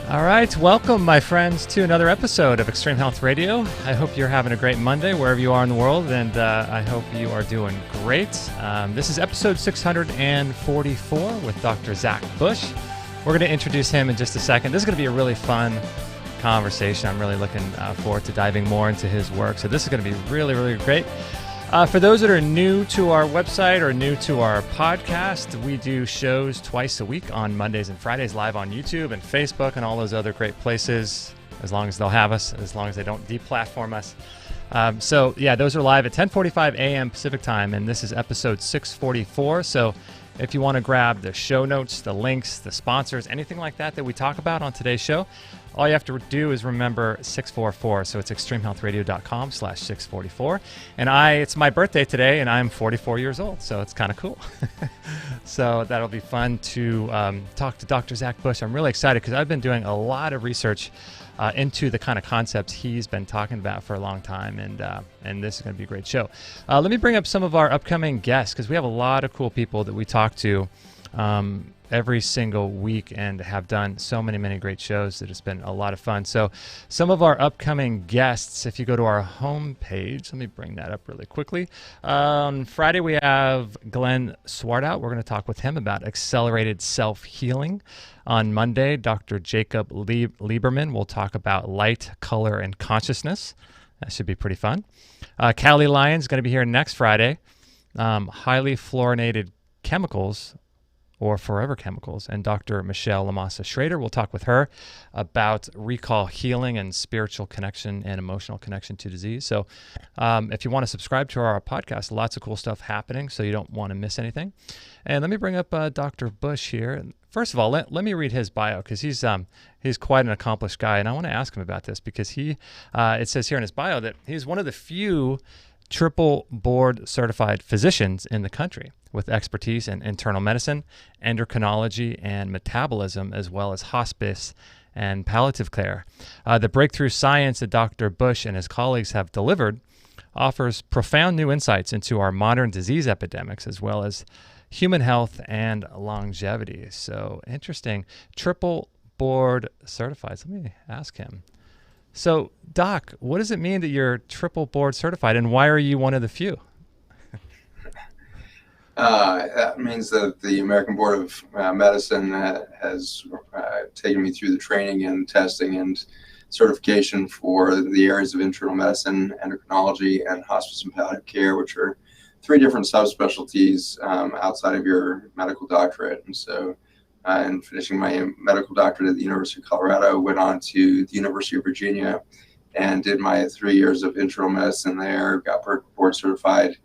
All right, welcome, my friends, to another episode of Extreme Health Radio. I hope you're having a great Monday wherever you are in the world, and I hope you are doing great. This is episode 644 with Dr. Zach Bush. We're going to introduce him in just a second. This is going to be a really fun conversation. I'm really looking forward to diving more into his work, so this is going to be really, really great. For those that are new to our website or new to our podcast, we do shows twice a week on Mondays and Fridays live on YouTube and Facebook and all those other great places, as long as they'll have us, as long as they don't deplatform us. Those are live at 10:45 a.m. Pacific time, and this is episode 644. So if you want to grab the show notes, the links, the sponsors, anything like that we talk about on today's show, all you have to do is remember 644. So it's extremehealthradio.com/644. And it's my birthday today, and I'm 44 years old. So it's kind of cool. So that'll be fun to talk to Dr. Zach Bush. I'm really excited because I've been doing a lot of research into the kind of concepts he's been talking about for a long time, and this is going to be a great show. Let me bring up some of our upcoming guests, because we have a lot of cool people that we talk to every single week and have done so many great shows that it's been a lot of fun. So some of our upcoming guests, if you go to our homepage, let me bring that up really quickly. On Friday, we have Glenn Swartout. We're going to talk with him about accelerated self-healing. On Monday, Dr. Jacob Lieberman will talk about light, color, and consciousness. That should be pretty fun. Callie Lyon's going to be here next Friday. Highly fluorinated chemicals, or forever chemicals, and Dr. Michelle Lamassa Schrader will talk with her about recall healing and spiritual connection and emotional connection to disease. So if you want to subscribe to our podcast, lots of cool stuff happening, so you don't want to miss anything. And let me bring up Dr. Bush here. First of all, let me read his bio, because he's quite an accomplished guy, and I want to ask him about this because it says here in his bio that he's one of the few triple board certified physicians in the country with expertise in internal medicine, endocrinology and metabolism, as well as hospice and palliative care. The breakthrough science that Dr. Bush and his colleagues have delivered offers profound new insights into our modern disease epidemics, as well as human health and longevity. So interesting. Triple board certified. So let me ask him. So, Doc, what does it mean that you're triple board certified, and why are you one of the few? That means that the American Board of Medicine has taken me through the training and testing and certification for the areas of internal medicine, endocrinology, and hospice and palliative care, which are three different subspecialties outside of your medical doctorate. And so, and finishing my medical doctorate at the University of Colorado, went on to the University of Virginia and did my 3 years of internal medicine there, got board certified,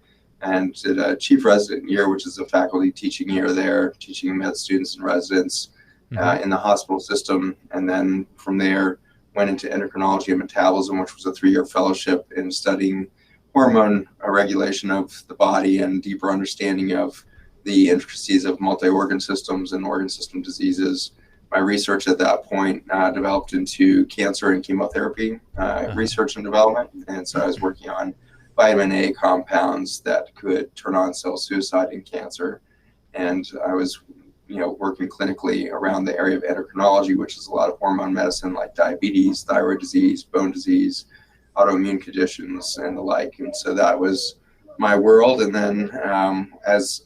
and did a chief resident year, which is a faculty teaching year there, teaching med students and residents in the hospital system. And then from there, went into endocrinology and metabolism, which was a 3-year fellowship in studying hormone regulation of the body and deeper understanding of the intricacies of multi-organ systems and organ system diseases. My research at that point developed into cancer and chemotherapy research and development. And so I was working on vitamin A compounds that could turn on cell suicide in cancer. And I was, working clinically around the area of endocrinology, which is a lot of hormone medicine like diabetes, thyroid disease, bone disease, autoimmune conditions, and the like. And so that was my world. And then as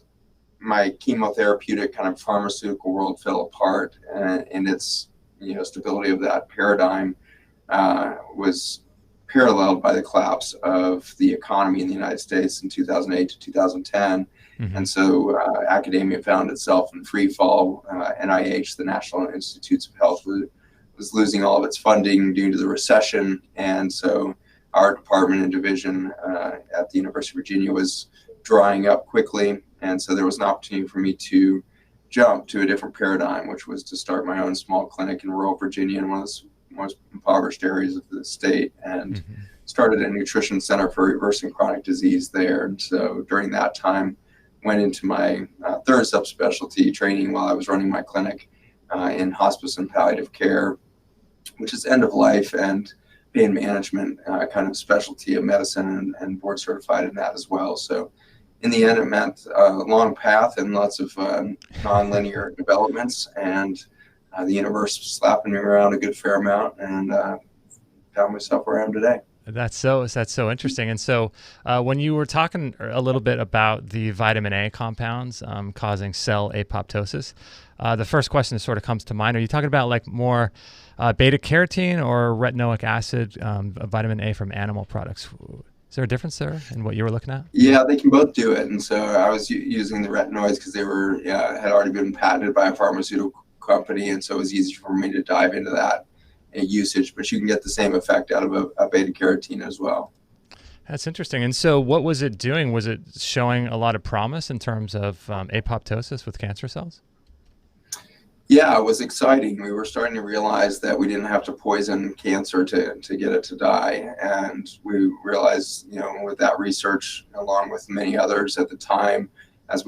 my chemotherapeutic kind of pharmaceutical world fell apart, and its stability of that paradigm was paralleled by the collapse of the economy in the United States in 2008 to 2010. And so academia found itself in free fall. NIH, the National Institutes of Health, was losing all of its funding due to the recession. And so our department and division at the University of Virginia was drying up quickly. And so there was an opportunity for me to jump to a different paradigm, which was to start my own small clinic in rural Virginia, in one of the most impoverished areas of the state, and started a nutrition center for reversing chronic disease there. And so during that time, went into my third subspecialty training while I was running my clinic in hospice and palliative care, which is end of life and pain management kind of specialty of medicine, and board certified in that as well. So in the end, it meant a long path and lots of non-linear developments. And the universe slapping me around a good fair amount, and found myself where I am today. That's so interesting. And so when you were talking a little bit about the vitamin A compounds causing cell apoptosis, the first question that sort of comes to mind, are you talking about like more beta carotene or retinoic acid, vitamin A from animal products? Is there a difference there in what you were looking at? Yeah, they can both do it. And so I was using the retinoids because they were had already been patented by a pharmaceutical company, and so it was easy for me to dive into that usage. But you can get the same effect out of a beta carotene as well. That's interesting. And so what was it doing? Was it showing a lot of promise in terms of apoptosis with cancer cells? Yeah, it was exciting. We were starting to realize that we didn't have to poison cancer to get it to die. And we realized, with that research, along with many others at the time, as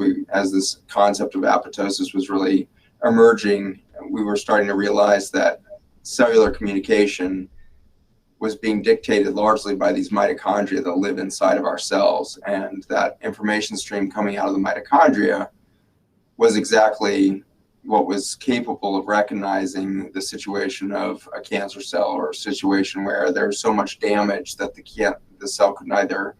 this concept of apoptosis was really emerging, we were starting to realize that cellular communication was being dictated largely by these mitochondria that live inside of our cells. And that information stream coming out of the mitochondria was exactly what was capable of recognizing the situation of a cancer cell, or a situation where there's so much damage that the cell could neither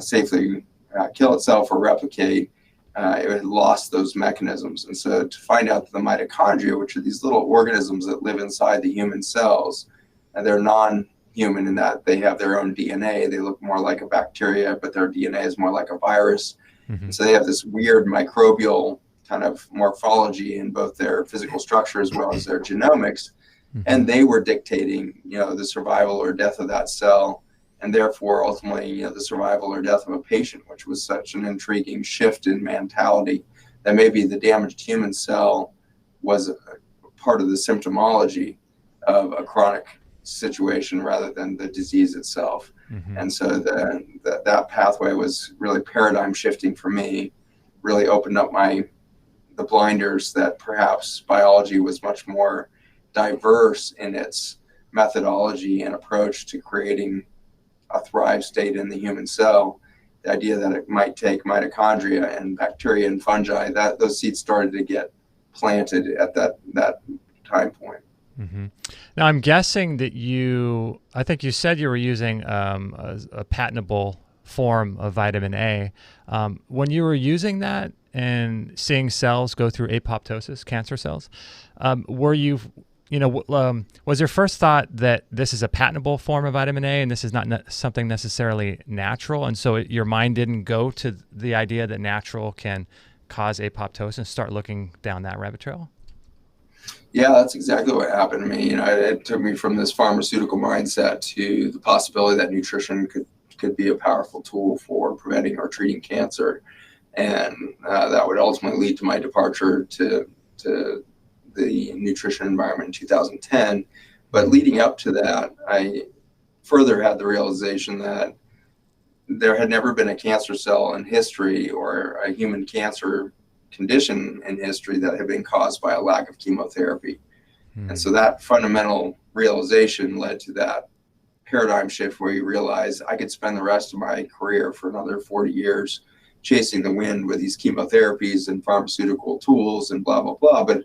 safely kill itself or replicate. It had lost those mechanisms. And so to find out that the mitochondria, which are these little organisms that live inside the human cells, and they're non-human in that they have their own DNA. They look more like a bacteria, but their DNA is more like a virus. Mm-hmm. So they have this weird microbial kind of morphology in both their physical structure as well as their genomics. Mm-hmm. And they were dictating, the survival or death of that cell, and therefore ultimately, the survival or death of a patient, which was such an intriguing shift in mentality that maybe the damaged human cell was a part of the symptomology of a chronic situation rather than the disease itself. Mm-hmm. And so that pathway was really paradigm shifting for me, really opened up the blinders that perhaps biology was much more diverse in its methodology and approach to creating a thrive state in the human cell. The idea that it might take mitochondria and bacteria and fungi, that those seeds started to get planted at that time point. Mm-hmm. Now I'm guessing that I think you said you were using a patentable form of vitamin A. When you were using that and seeing cells go through apoptosis, cancer cells, was your first thought that this is a patentable form of vitamin A and this is not something necessarily natural? And so your mind didn't go to the idea that natural can cause apoptosis and start looking down that rabbit trail? Yeah, that's exactly what happened to me. It took me from this pharmaceutical mindset to the possibility that nutrition could be a powerful tool for preventing or treating cancer. And that would ultimately lead to my departure to the nutrition environment in 2010. But leading up to that, I further had the realization that there had never been a cancer cell in history or a human cancer condition in history that had been caused by a lack of chemotherapy. And so that fundamental realization led to that paradigm shift where you realize I could spend the rest of my career for another 40 years chasing the wind with these chemotherapies and pharmaceutical tools and blah, blah, blah. But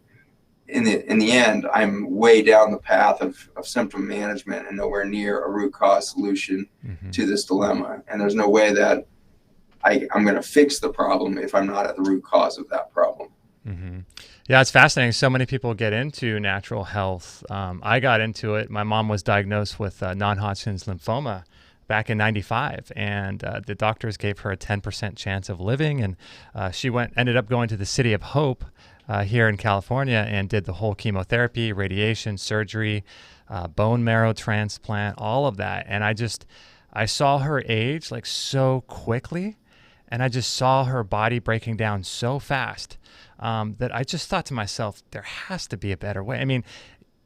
in the end, I'm way down the path of symptom management and nowhere near a root cause solution to this dilemma. And there's no way that I'm going to fix the problem if I'm not at the root cause of that problem. Mm-hmm. Yeah, it's fascinating. So many people get into natural health. I got into it. My mom was diagnosed with non-Hodgkin's lymphoma back in 95, and the doctors gave her a 10% chance of living. And she ended up going to the City of Hope here in California and did the whole chemotherapy, radiation, surgery, bone marrow transplant, all of that. And I saw her age like so quickly, and I just saw her body breaking down so fast that I just thought to myself, there has to be a better way. I mean,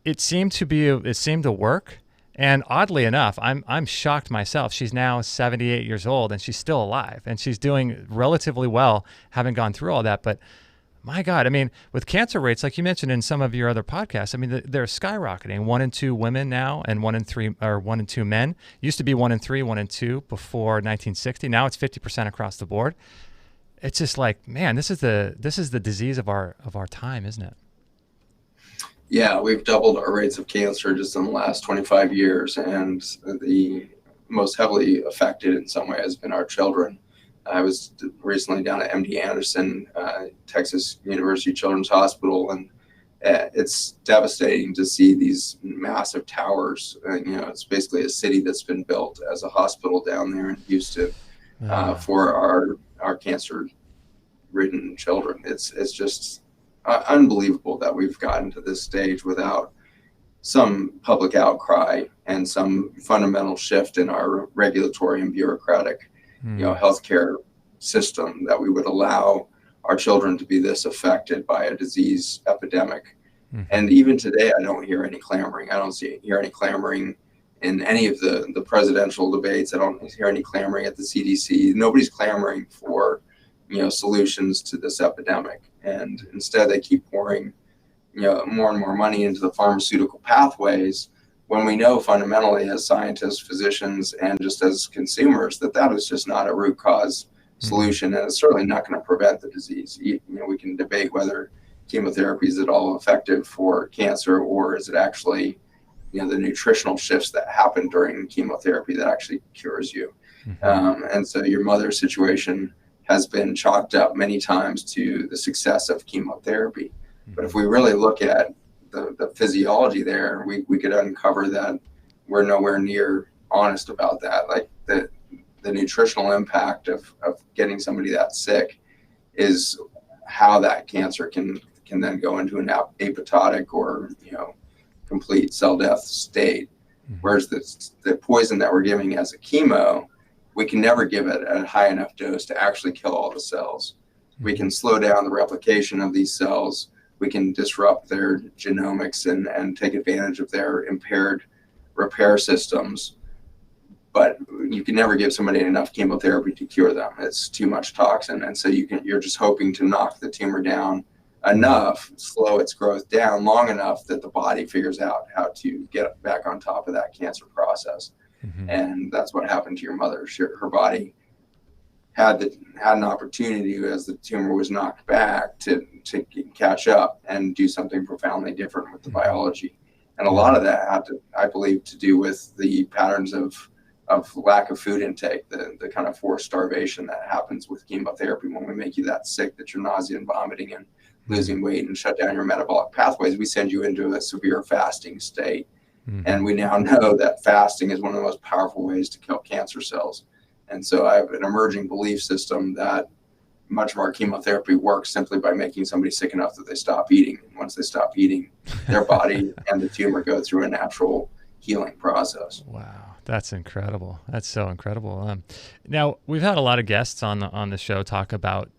it seemed to work. And oddly enough, I'm shocked myself. She's now 78 years old and she's still alive and she's doing relatively well, having gone through all that. But my God, I mean, with cancer rates, like you mentioned in some of your other podcasts, I mean, they're skyrocketing. 1 in 2 women now, and 1 in 2 men. Used to be 1 in 3, 1 in 2 before 1960. Now it's 50% across the board. It's just like, man, this is the disease of our time, isn't it? Yeah, we've doubled our rates of cancer just in the last 25 years, and the most heavily affected in some way has been our children. I was recently down at MD Anderson, Texas University Children's Hospital, and it's devastating to see these massive towers. It's basically a city that's been built as a hospital down there in Houston for our cancer-ridden children. It's just unbelievable that we've gotten to this stage without some public outcry and some fundamental shift in our regulatory and bureaucratic, healthcare system, that we would allow our children to be this affected by a disease epidemic. And even today, I don't hear any clamoring. I don't hear any clamoring in any of the presidential debates. I don't hear any clamoring at the CDC. Nobody's clamoring for, solutions to this epidemic. And instead, they keep pouring, more and more money into the pharmaceutical pathways, when we know fundamentally, as scientists, physicians, and just as consumers, that is just not a root cause solution, and it's certainly not going to prevent the disease. We can debate whether chemotherapy is at all effective for cancer, or is it actually, the nutritional shifts that happen during chemotherapy that actually cures you. And so your mother's situation has been chalked up many times to the success of chemotherapy. But if we really look at the physiology there, we could uncover that we're nowhere near honest about that. Like the nutritional impact of getting somebody that sick is how that cancer can then go into an apoptotic or complete cell death state. Whereas the poison that we're giving as a chemo, we can never give it at a high enough dose to actually kill all the cells. We can slow down the replication of these cells. We can disrupt their genomics and take advantage of their impaired repair systems. But you can never give somebody enough chemotherapy to cure them. It's too much toxin. And so you're just hoping to knock the tumor down enough, slow its growth down long enough that the body figures out how to get back on top of that cancer process. And that's what happened to your mother. Her body had an opportunity, as the tumor was knocked back, to catch up and do something profoundly different with the biology. And a lot of that had to, I believe, to do with the patterns of lack of food intake, the kind of forced starvation that happens with chemotherapy. When we make you that sick that you're nauseous and vomiting and losing weight and shut down your metabolic pathways, we send you into a severe fasting state. And we now know that fasting is one of the most powerful ways to kill cancer cells. And so I have an emerging belief system that much of our chemotherapy works simply by making somebody sick enough that they stop eating. And once they stop eating, their body and the tumor go through a natural healing process. Wow, that's incredible. That's so incredible. Now, we've had a lot of guests on the show talk about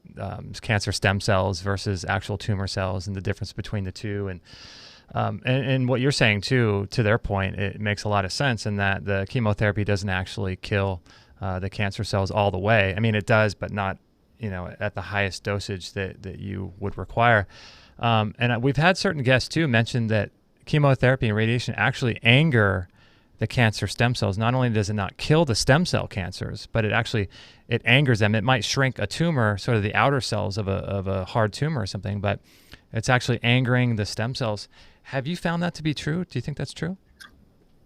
cancer stem cells versus actual tumor cells and the difference between the two. And what you're saying too, to their point, it makes a lot of sense in that the chemotherapy doesn't actually kill the cancer cells all the way. I mean, it does, but not, at the highest dosage that you would require. And we've had certain guests too mention that chemotherapy and radiation actually anger the cancer stem cells. Not only does it not kill the stem cell cancers, but it angers them. It might shrink a tumor, sort of the outer cells of a hard tumor or something, but it's actually angering the stem cells. Have you found that to be true? Do you think that's true?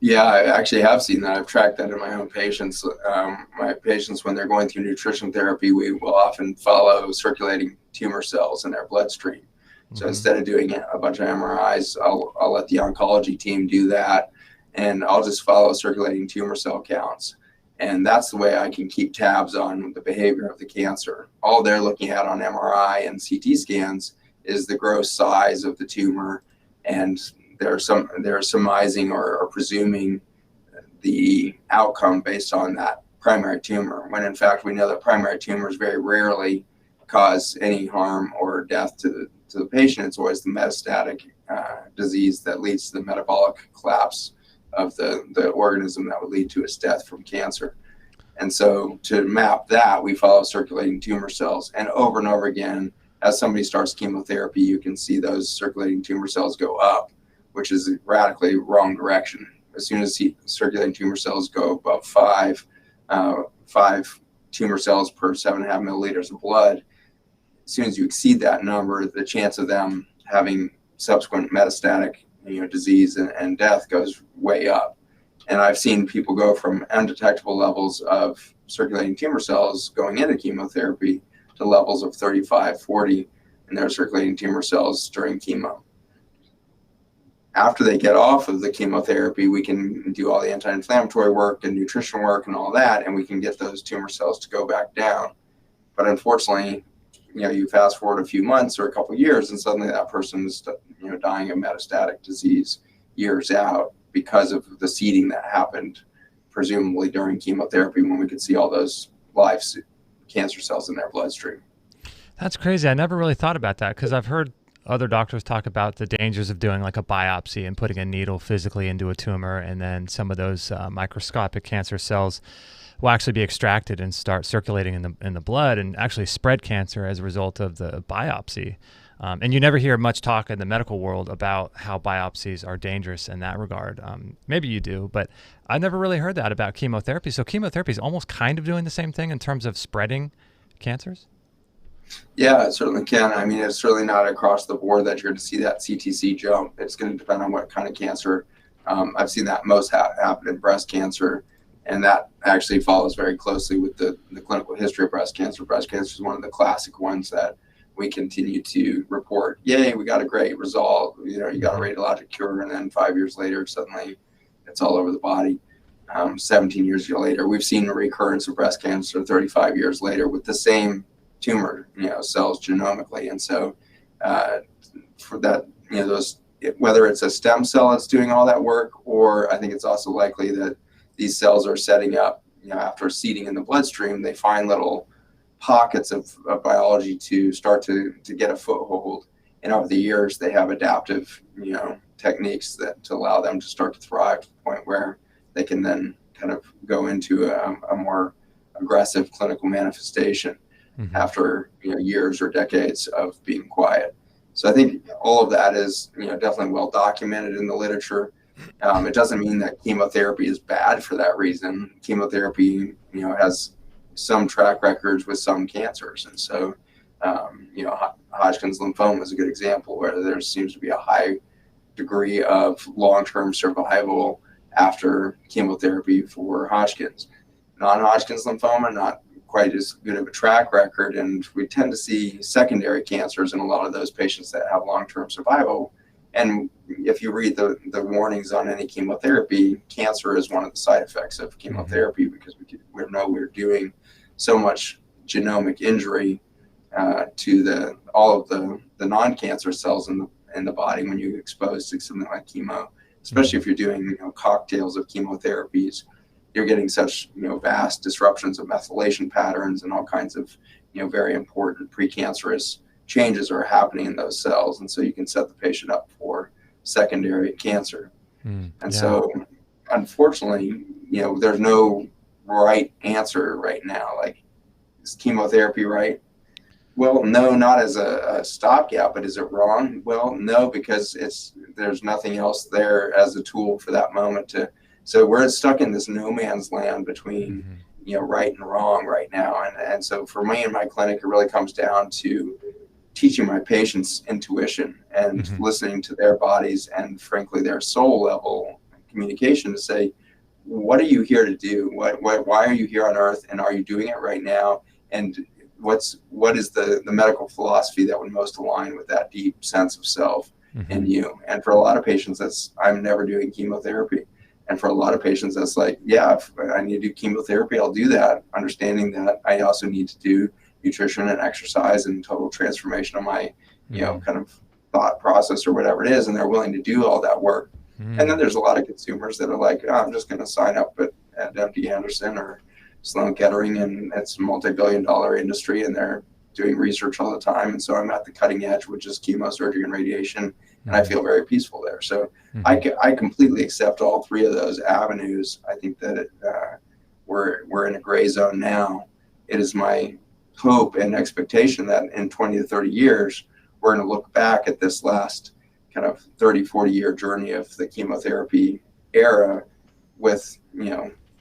Yeah, I actually have seen that. I've tracked that in my own patients. My patients, when they're going through nutrition therapy, we will often follow circulating tumor cells in their bloodstream. So instead of doing a bunch of MRIs, I'll let the oncology team do that, and I'll just follow circulating tumor cell counts. And that's the way I can keep tabs on the behavior of the cancer. All they're looking at on MRI and CT scans is the gross size of the tumor, and they're surmising or presuming the outcome based on that primary tumor, when in fact we know that primary tumors very rarely cause any harm or death to the patient. It's always the metastatic disease that leads to the metabolic collapse of the organism that would lead to its death from cancer. And so to map that, we follow circulating tumor cells, and over again, as somebody starts chemotherapy, you can see those circulating tumor cells go up, which is radically wrong direction. As soon as circulating tumor cells go above five tumor cells per 7.5 milliliters of blood, as soon as you exceed that number, the chance of them having subsequent metastatic disease and death goes way up. And I've seen people go from undetectable levels of circulating tumor cells going into chemotherapy to levels of 35, 40 in their circulating tumor cells during chemo. After they get off of the chemotherapy, we can do all the anti-inflammatory work and nutrition work and all that, and we can get those tumor cells to go back down. But unfortunately, you fast forward a few months or a couple of years, and suddenly that person is, dying of metastatic disease years out because of the seeding that happened, presumably during chemotherapy, when we could see all those live cancer cells in their bloodstream. That's crazy. I never really thought about that, because I've heard other doctors talk about the dangers of doing like a biopsy and putting a needle physically into a tumor, and then some of those microscopic cancer cells will actually be extracted and start circulating in the blood and actually spread cancer as a result of the biopsy. And you never hear much talk in the medical world about how biopsies are dangerous in that regard. Maybe you do, but I never really heard that about chemotherapy. So chemotherapy is almost kind of doing the same thing in terms of spreading cancers? Yeah, it certainly can. I mean, it's certainly not across the board that you're going to see that CTC jump. It's going to depend on what kind of cancer. I've seen that most happen in breast cancer, and that actually follows very closely with the clinical history of breast cancer. Breast cancer is one of the classic ones that we continue to report. Yay, we got a great result. You got a radiologic cure, and then 5 years later, suddenly it's all over the body. 17 years later, we've seen a recurrence of breast cancer 35 years later with the same tumor, cells genomically. And so for that, whether it's a stem cell that's doing all that work, or I think it's also likely that these cells are setting up, after seeding in the bloodstream, they find little pockets of biology to start to get a foothold. And over the years, they have adaptive, techniques to allow them to start to thrive to the point where they can then kind of go into a more aggressive clinical manifestation after years or decades of being quiet. So I think all of that is definitely well documented in the literature. It doesn't mean that chemotherapy is bad for that reason. Chemotherapy has some track records with some cancers, and so Hodgkin's lymphoma is a good example where there seems to be a high degree of long-term survival after chemotherapy for Hodgkin's. Non-Hodgkin's lymphoma, not quite as good of a track record, and we tend to see secondary cancers in a lot of those patients that have long-term survival. And if you read the warnings on any chemotherapy, cancer is one of the side effects of chemotherapy, because we know we're doing so much genomic injury to all of the non-cancer cells in the body when you expose to something like chemo, especially if you're doing cocktails of chemotherapies. You're getting such vast disruptions of methylation patterns, and all kinds of very important precancerous changes are happening in those cells, and so you can set the patient up for secondary cancer. So unfortunately, there's no right answer right now. Like, is chemotherapy right? Well, no, not as a stopgap, but is it wrong? Well, no, because there's nothing else there as a tool for that moment so we're stuck in this no man's land between right and wrong right now. And so for me in my clinic, it really comes down to teaching my patients intuition and listening to their bodies and, frankly, their soul level communication to say, what are you here to do? Why are you here on earth, and are you doing it right now? And what is the medical philosophy that would most align with that deep sense of self in you? And for a lot of patients, I'm never doing chemotherapy. And for a lot of patients, that's like, yeah, if I need to do chemotherapy, I'll do that, understanding that I also need to do nutrition and exercise and total transformation of my, kind of thought process or whatever it is. And they're willing to do all that work. And then there's a lot of consumers that are like, oh, I'm just going to sign up at MD Anderson or Sloan Kettering, and it's a multi-billion-dollar industry, and they're doing research all the time. And so I'm at the cutting edge, which is chemo, surgery, and radiation. And I feel very peaceful there. So I completely accept all three of those avenues. I think that we're in a gray zone now. It is my hope and expectation that in 20 to 30 years, we're going to look back at this last kind of 30, 40-year journey of the chemotherapy era with,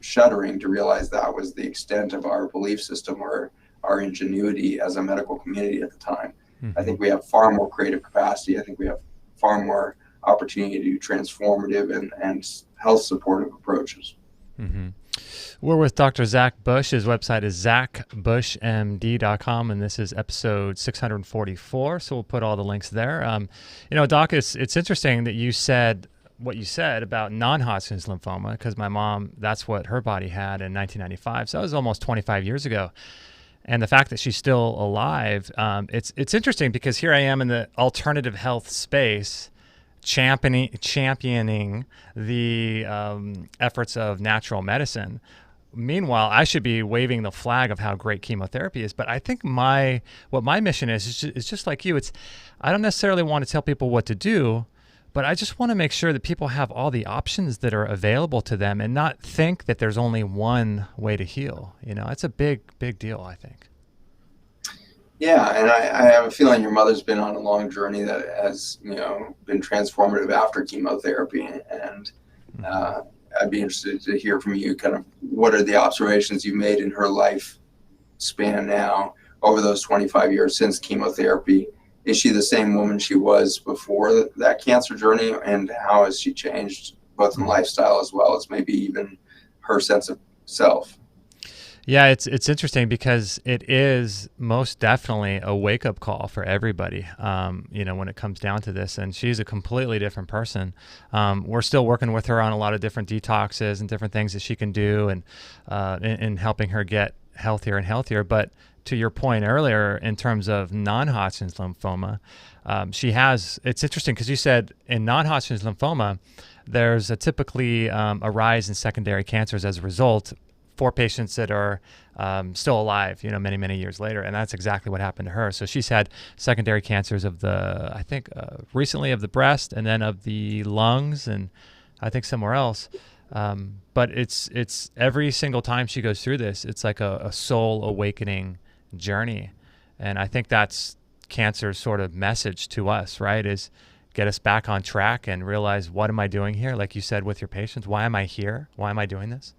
shuddering to realize that was the extent of our belief system or our ingenuity as a medical community at the time. I think we have far more creative capacity. I think we have far more opportunity to do transformative and health supportive approaches. Mm-hmm. We're with Dr. Zach Bush. His website is zachbushmd.com, and this is episode 644. So we'll put all the links there. Doc, it's interesting that you said what you said about non-Hodgkin's lymphoma, because my mom, that's what her body had in 1995. So that was almost 25 years ago. And the fact that she's still alive, it's interesting, because here I am in the alternative health space, championing the efforts of natural medicine. Meanwhile, I should be waving the flag of how great chemotherapy is. But I think what my mission is just like you. I don't necessarily want to tell people what to do, but I just want to make sure that people have all the options that are available to them, and not think that there's only one way to heal. It's a big deal, I think. Yeah, and I have a feeling your mother's been on a long journey that has, been transformative after chemotherapy, and I'd be interested to hear from you kind of what are the observations you've made in her life span now over those 25 years since chemotherapy. Is she the same woman she was before that cancer journey, and how has she changed both in lifestyle as well as maybe even her sense of self? Yeah, it's interesting, because it is most definitely a wake-up call for everybody, when it comes down to this. And she's a completely different person. We're still working with her on a lot of different detoxes and different things that she can do, and in helping her get healthier and healthier. But to your point earlier, in terms of non-Hodgkin's lymphoma, it's interesting, because you said in non-Hodgkin's lymphoma, there's typically a rise in secondary cancers as a result for patients that are still alive, many, many years later. And that's exactly what happened to her. So she's had secondary cancers of recently of the breast, and then of the lungs, and I think somewhere else. But it's every single time she goes through this, it's like a soul awakening journey. And I think that's cancer's sort of message to us, right? Is get us back on track and realize, what am I doing here? Like you said with your patients, why am I here? Why am I doing this?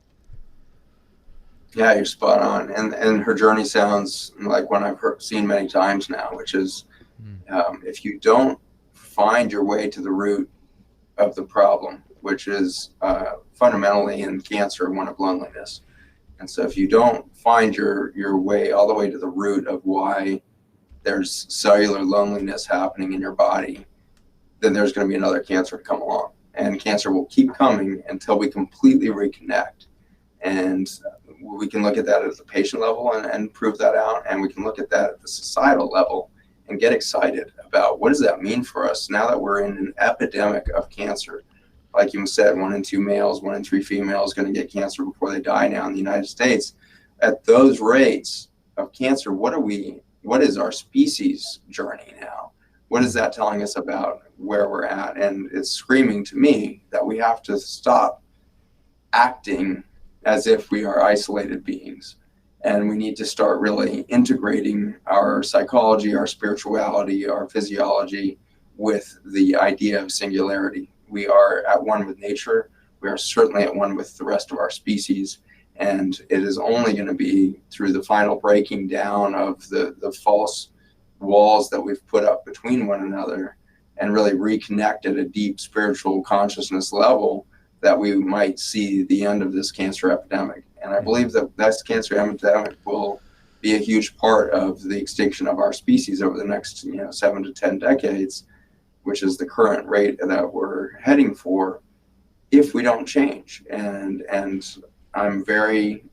Yeah, you're spot on. And her journey sounds like one I've seen many times now, which is if you don't find your way to the root of the problem, which is fundamentally in cancer, one of loneliness. And so if you don't find your way all the way to the root of why there's cellular loneliness happening in your body, then there's going to be another cancer to come along. And cancer will keep coming until we completely reconnect. And we can look at that at the patient level and prove that out. And we can look at that at the societal level and get excited about what does that mean for us now that we're in an epidemic of cancer. Like you said, 1 in 2 males, 1 in 3 females going to get cancer before they die now in the United States. At those rates of cancer, what is our species journey now? What is that telling us about where we're at? And it's screaming to me that we have to stop acting as if we are isolated beings. And we need to start really integrating our psychology, our spirituality, our physiology with the idea of singularity. We are at one with nature. We are certainly at one with the rest of our species. And it is only going to be through the final breaking down of the false walls that we've put up between one another and really reconnect at a deep spiritual consciousness level that we might see the end of this cancer epidemic. And I believe that this cancer epidemic will be a huge part of the extinction of our species over the next 7 to 10 decades, which is the current rate that we're heading for, if we don't change. And I'm very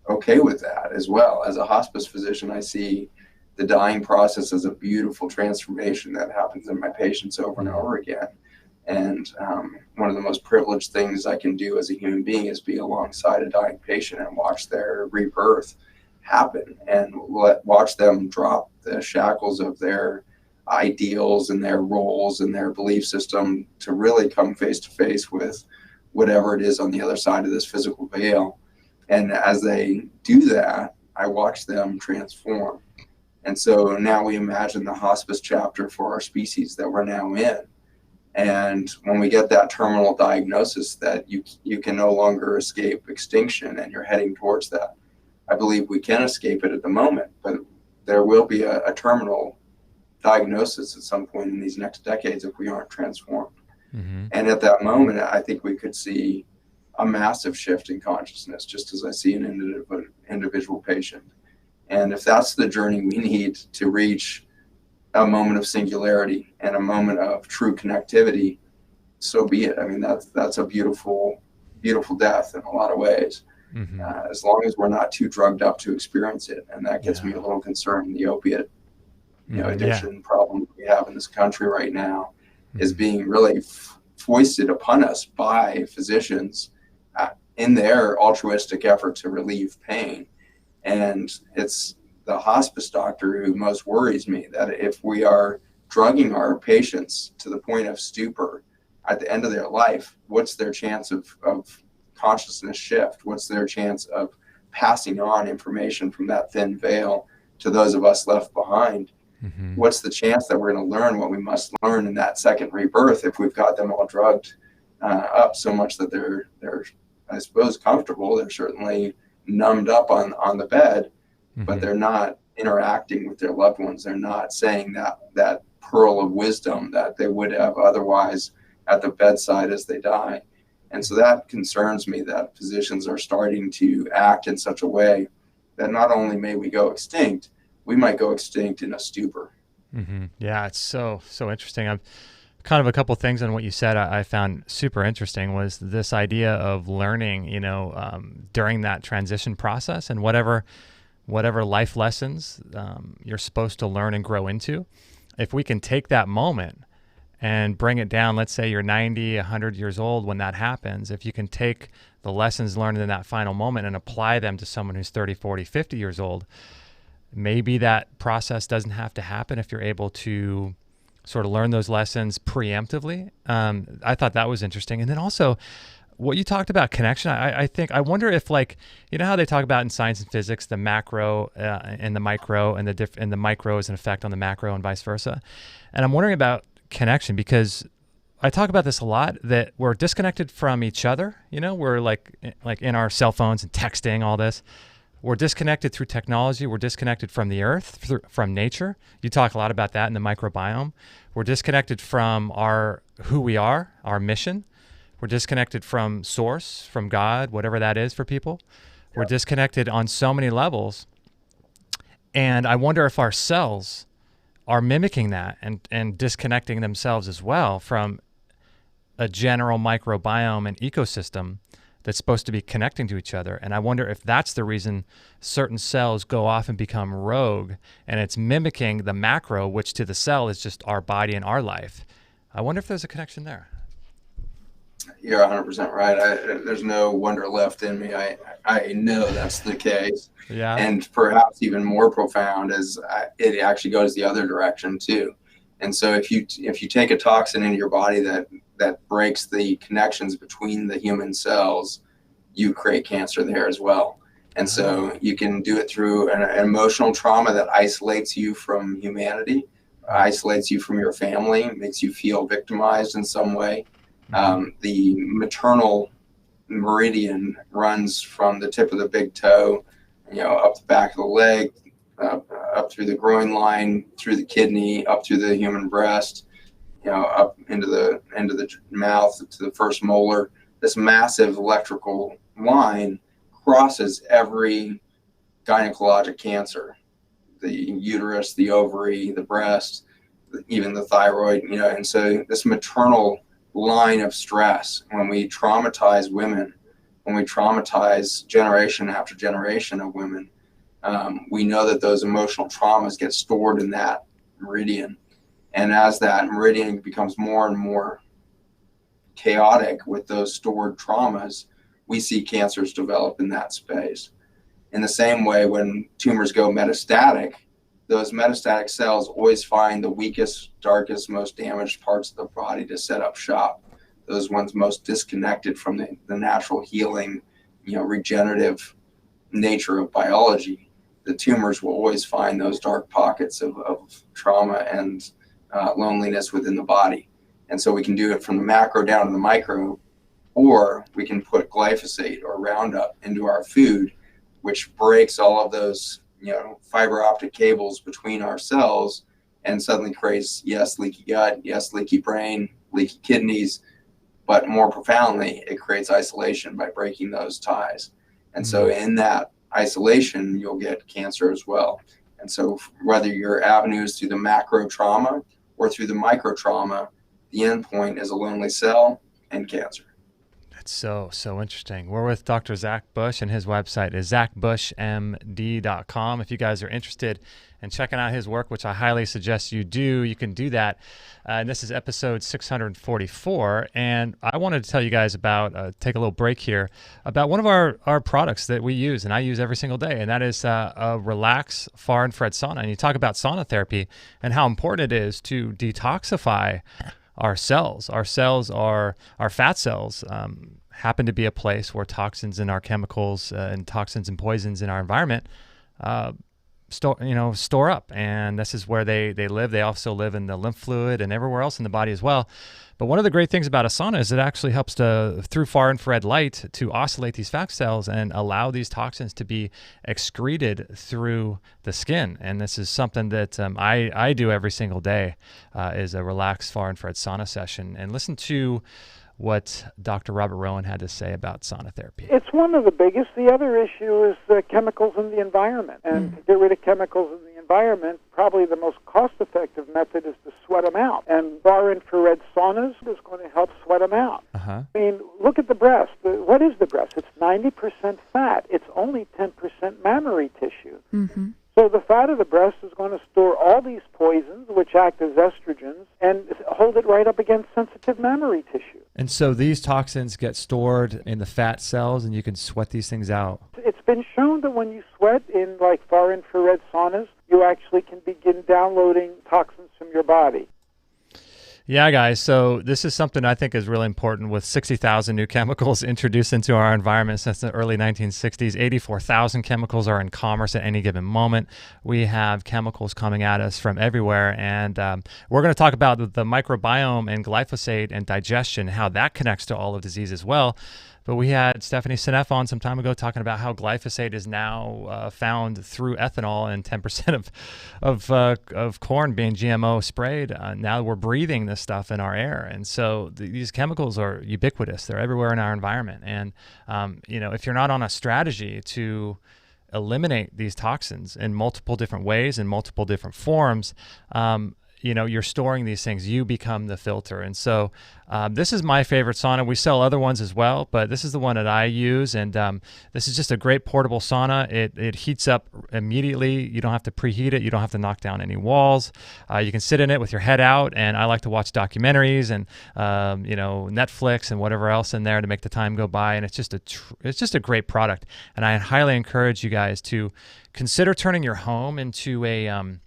okay with that as well. As a hospice physician, I see the dying process as a beautiful transformation that happens in my patients over and over again. And one of the most privileged things I can do as a human being is be alongside a dying patient and watch their rebirth happen and watch them drop the shackles of their ideals and their roles and their belief system to really come face to face with whatever it is on the other side of this physical veil. And as they do that, I watch them transform. And so now we imagine the hospice chapter for our species that we're now in. And when we get that terminal diagnosis that you can no longer escape extinction and you're heading towards that, I believe we can escape it at the moment, but there will be a terminal diagnosis at some point in these next decades if we aren't transformed. And at that moment, I think we could see a massive shift in consciousness, just as I see an individual patient. And if that's the journey we need to reach a moment of singularity and a moment of true connectivity, so be it. I mean, that's a beautiful, beautiful death in a lot of ways, as long as we're not too drugged up to experience it. And that gets me a little concerned. The opiate addiction problem we have in this country right now is being really foisted upon us by physicians in their altruistic effort to relieve pain. And it's the hospice doctor who most worries me, that if we are drugging our patients to the point of stupor at the end of their life, what's their chance of consciousness shift? What's their chance of passing on information from that thin veil to those of us left behind? What's the chance that we're going to learn what we must learn in that second rebirth if we've got them all drugged up so much that they're I suppose comfortable? They're certainly numbed up on the bed, but they're not interacting with their loved ones. They're not saying that pearl of wisdom that they would have otherwise at the bedside as they die. And so that concerns me, that physicians are starting to act in such a way that not only may we go extinct, we might go extinct in a stupor. Yeah, it's so interesting. I've kind of a couple things on what you said I found super interesting was this idea of learning, during that transition process, and whatever life lessons you're supposed to learn and grow into. If we can take that moment and bring it down, let's say you're 90, 100 years old when that happens, if you can take the lessons learned in that final moment and apply them to someone who's 30, 40, 50 years old, maybe that process doesn't have to happen if you're able to sort of learn those lessons preemptively. I thought that was interesting. And then also what you talked about connection, I wonder if, like, you know how they talk about in science and physics, the macro and the micro, and the micro is an effect on the macro and vice versa. And I'm wondering about connection, because I talk about this a lot, that we're disconnected from each other. We're like in our cell phones and texting, all this. We're disconnected through technology. We're disconnected from the earth, from nature. You talk a lot about that in the microbiome. We're disconnected from who we are, our mission. We're disconnected from source, from God, whatever that is for people. We're disconnected on so many levels. And I wonder if our cells are mimicking that and disconnecting themselves as well from a general microbiome and ecosystem that's supposed to be connecting to each other. And I wonder if that's the reason certain cells go off and become rogue, and it's mimicking the macro, which to the cell is just our body and our life. I wonder if there's a connection there. You're 100% right. There's no wonder left in me. I know that's the case. Yeah. And perhaps even more profound is it actually goes the other direction too. And so if you take a toxin into your body that breaks the connections between the human cells, you create cancer there as well. And so you can do it through an emotional trauma that isolates you from humanity, isolates you from your family, makes you feel victimized in some way. The maternal meridian runs from the tip of the big toe, up the back of the leg, up through the groin line, through the kidney, up through the human breast, up into the mouth to the first molar. This massive electrical line crosses every gynecologic cancer, the uterus, the ovary, the breast, even the thyroid, and so this maternal line of stress, when we traumatize women, when we traumatize generation after generation of women, we know that those emotional traumas get stored in that meridian. And as that meridian becomes more and more chaotic with those stored traumas, we see cancers develop in that space. In the same way, when tumors go metastatic, those metastatic cells always find the weakest, darkest, most damaged parts of the body to set up shop. Those ones most disconnected from the natural healing, regenerative nature of biology. The tumors will always find those dark pockets of trauma and loneliness within the body. And so we can do it from the macro down to the micro, or we can put glyphosate or Roundup into our food, which breaks all of those fiber optic cables between our cells and suddenly creates, yes, leaky gut, yes, leaky brain, leaky kidneys, but more profoundly, it creates isolation by breaking those ties. And so in that isolation, you'll get cancer as well. And so whether your avenue is through the macro trauma or through the micro trauma, the end point is a lonely cell and cancer. That's so interesting. We're with Dr. Zach Bush, and his website is zachbushmd.com. If you guys are interested in checking out his work, which I highly suggest you do, you can do that. And this is episode 644. And I wanted to tell you guys about, take a little break here, about one of our products that we use and I use every single day. And that is a Relax Far Infrared Sauna. And you talk about sauna therapy and how important it is to detoxify our cells. Our cells are our fat cells, happen to be a place where toxins and our chemicals and toxins and poisons in our environment store up. And this is where they live. They also live in the lymph fluid and everywhere else in the body as well. But one of the great things about a sauna is it actually helps through far infrared light, to oscillate these fat cells and allow these toxins to be excreted through the skin. And this is something that I do every single day, is a relaxed far infrared sauna session. And listen to what Dr. Robert Rowan had to say about sauna therapy. It's one of the biggest. The other issue is chemicals in the environment. And to get rid of chemicals in the environment, probably the most cost-effective method is to sweat them out. And far-infrared saunas is going to help sweat them out. I mean, look at the breast. What is the breast? It's 90% fat. It's only 10% mammary tissue. So the fat of the breast is going to store all these poisons, which act as estrogens, and hold it right up against sensitive mammary tissue. And so these toxins get stored in the fat cells, and you can sweat these things out. It's been shown that when you sweat in like far infrared saunas, you actually can begin downloading toxins from your body. Yeah, guys. So this is something I think is really important. With 60,000 new chemicals introduced into our environment since the early 1960s, 84,000 chemicals are in commerce at any given moment. We have chemicals coming at us from everywhere. And we're going to talk about the microbiome and glyphosate and digestion, how that connects to all of disease as well. But we had Stephanie Seneff on some time ago talking about how glyphosate is now found through ethanol, and 10% of corn being GMO sprayed. Now we're breathing this stuff in our air. And so these chemicals are ubiquitous. They're everywhere in our environment. And, if you're not on a strategy to eliminate these toxins in multiple different ways, in multiple different forms, you're storing these things. You become the filter. And so this is my favorite sauna. We sell other ones as well, but this is the one that I use. And this is just a great portable sauna. It heats up immediately. You don't have to preheat it. You don't have to knock down any walls. You can sit in it with your head out. And I like to watch documentaries and, Netflix and whatever else in there to make the time go by. And it's just a great product. And I highly encourage you guys to consider turning your home into a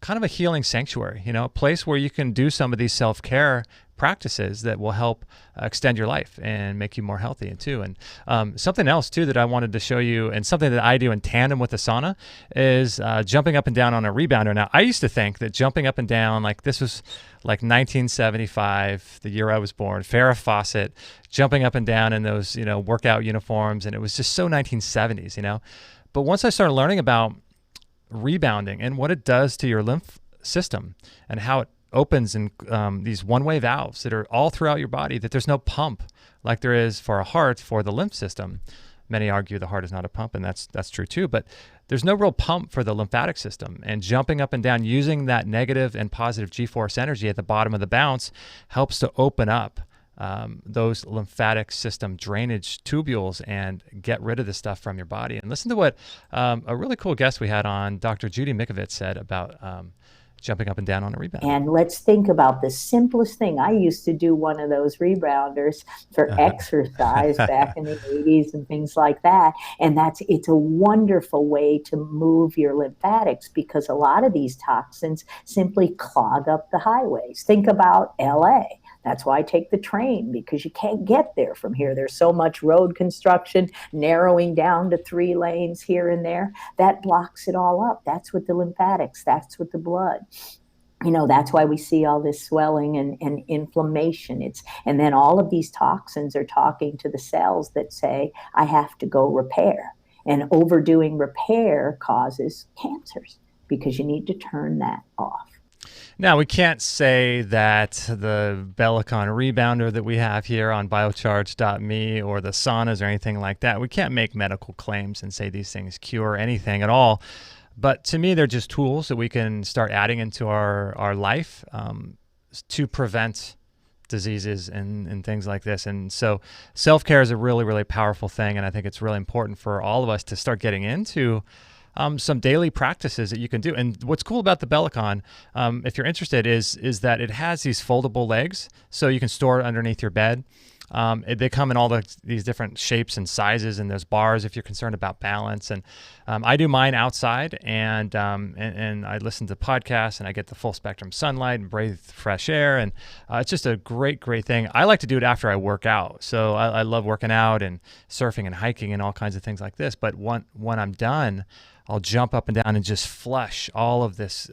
kind of a healing sanctuary, a place where you can do some of these self-care practices that will help extend your life and make you more healthy too. And something else too that I wanted to show you, and something that I do in tandem with the sauna, is jumping up and down on a rebounder. Now, I used to think that jumping up and down, like this was like 1975, the year I was born, Farrah Fawcett, jumping up and down in those, workout uniforms. And it was just so 1970s, But once I started learning about rebounding and what it does to your lymph system and how it opens in these one-way valves that are all throughout your body, that there's no pump like there is for a heart for the lymph system. Many argue the heart is not a pump, and that's true too, but there's no real pump for the lymphatic system. And jumping up and down using that negative and positive G-force energy at the bottom of the bounce helps to open up those lymphatic system drainage tubules and get rid of the stuff from your body. And listen to what a really cool guest we had on, Dr. Judy Mikovits, said about jumping up and down on a rebound. And let's think about the simplest thing. I used to do one of those rebounders for exercise back in the 80s and things like that. And it's a wonderful way to move your lymphatics, because a lot of these toxins simply clog up the highways. Think about LA. That's why I take the train, because you can't get there from here. There's so much road construction, narrowing down to 3 lanes here and there. That blocks it all up. That's with the lymphatics. That's with the blood. That's why we see all this swelling and inflammation. And then all of these toxins are talking to the cells that say, I have to go repair. And overdoing repair causes cancers, because you need to turn that off. Now, we can't say that the Bellicon Rebounder that we have here on biocharge.me or the Saunas or anything like that, we can't make medical claims and say these things cure anything at all. But to me, they're just tools that we can start adding into our life to prevent diseases and things like this. And so self-care is a really, really powerful thing. And I think it's really important for all of us to start getting into some daily practices that you can do. And what's cool about the Bellicon, if you're interested, is that it has these foldable legs, so you can store it underneath your bed. They come in all these different shapes and sizes, and there's bars if you're concerned about balance. And I do mine outside, and I listen to podcasts, and I get the full spectrum sunlight and breathe fresh air, and it's just a great, great thing. I like to do it after I work out, so I love working out and surfing and hiking and all kinds of things like this. But when I'm done, I'll jump up and down and just flush all of this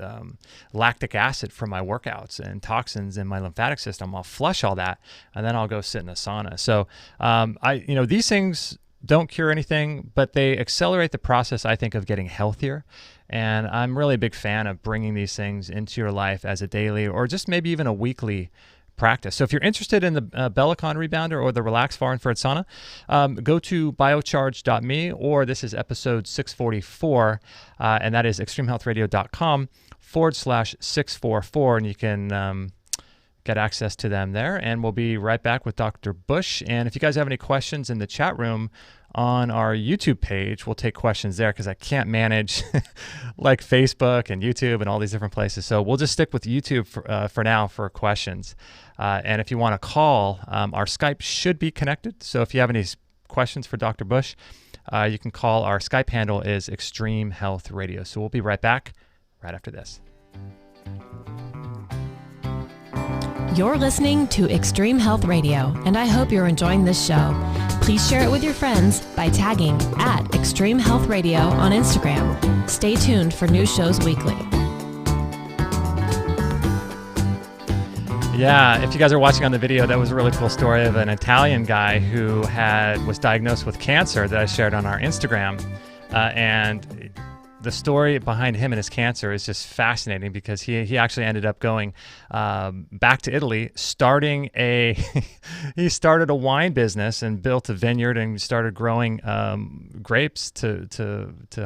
lactic acid from my workouts and toxins in my lymphatic system. I'll flush all that, and then I'll go sit in a sauna. So these things don't cure anything, but they accelerate the process, I think, of getting healthier. And I'm really a big fan of bringing these things into your life as a daily or just maybe even a weekly practice. So if you're interested in the Bellicon Rebounder or the Relax Far Infrared Sauna, go to biocharge.me, or this is episode 644, and that is extremehealthradio.com/644, and you can get access to them there. And we'll be right back with Dr. Bush. And if you guys have any questions in the chat room on our YouTube page, we'll take questions there, because I can't manage like Facebook and YouTube and all these different places. So we'll just stick with YouTube for now for questions. And if you want to call, our Skype should be connected. So if you have any questions for Dr. Bush, you can call. Our Skype handle is Extreme Health Radio. So we'll be right back right after this. You're listening to Extreme Health Radio, and I hope you're enjoying this show. Please share it with your friends by tagging @Extreme Health Radio on Instagram. Stay tuned for new shows weekly. Yeah, if you guys are watching on the video, that was a really cool story of an Italian guy who was diagnosed with cancer that I shared on our Instagram. And the story behind him and his cancer is just fascinating, because he actually ended up going back to Italy, he started a wine business and built a vineyard and started growing grapes to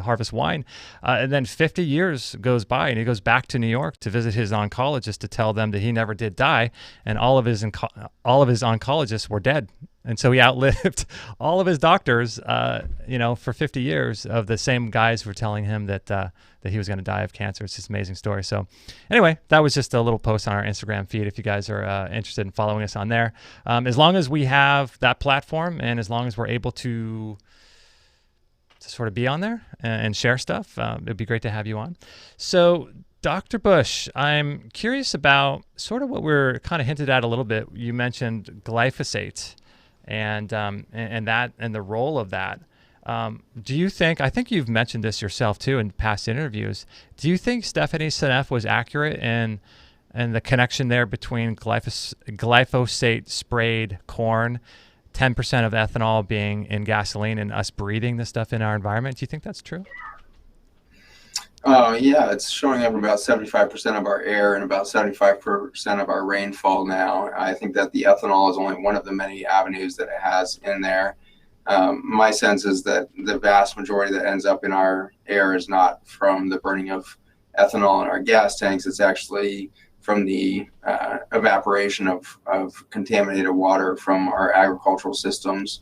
harvest wine. And then 50 years goes by, and he goes back to New York to visit his oncologist to tell them that he never did die, and all of his oncologists were dead. And so he outlived all of his doctors, for 50 years, of the same guys who were telling him that he was going to die of cancer. It's just an amazing story. So anyway, that was just a little post on our Instagram feed if you guys are interested in following us on there. As long as we have that platform, and as long as we're able to sort of be on there and share stuff, it'd be great to have you on. So Dr. Bush, I'm curious about sort of what we're kind of hinted at a little bit. You mentioned glyphosate and the role of that. Do you think, I think you've mentioned this yourself too in past interviews, do you think Stephanie Seneff was accurate in the connection there between glyphosate sprayed corn, 10% of ethanol being in gasoline, and us breathing this stuff in our environment? Do you think that's true? Yeah, it's showing up about 75% of our air and about 75% of our rainfall now. I think that the ethanol is only one of the many avenues that it has in there. My sense is that the vast majority that ends up in our air is not from the burning of ethanol in our gas tanks. It's actually from the evaporation of contaminated water from our agricultural systems.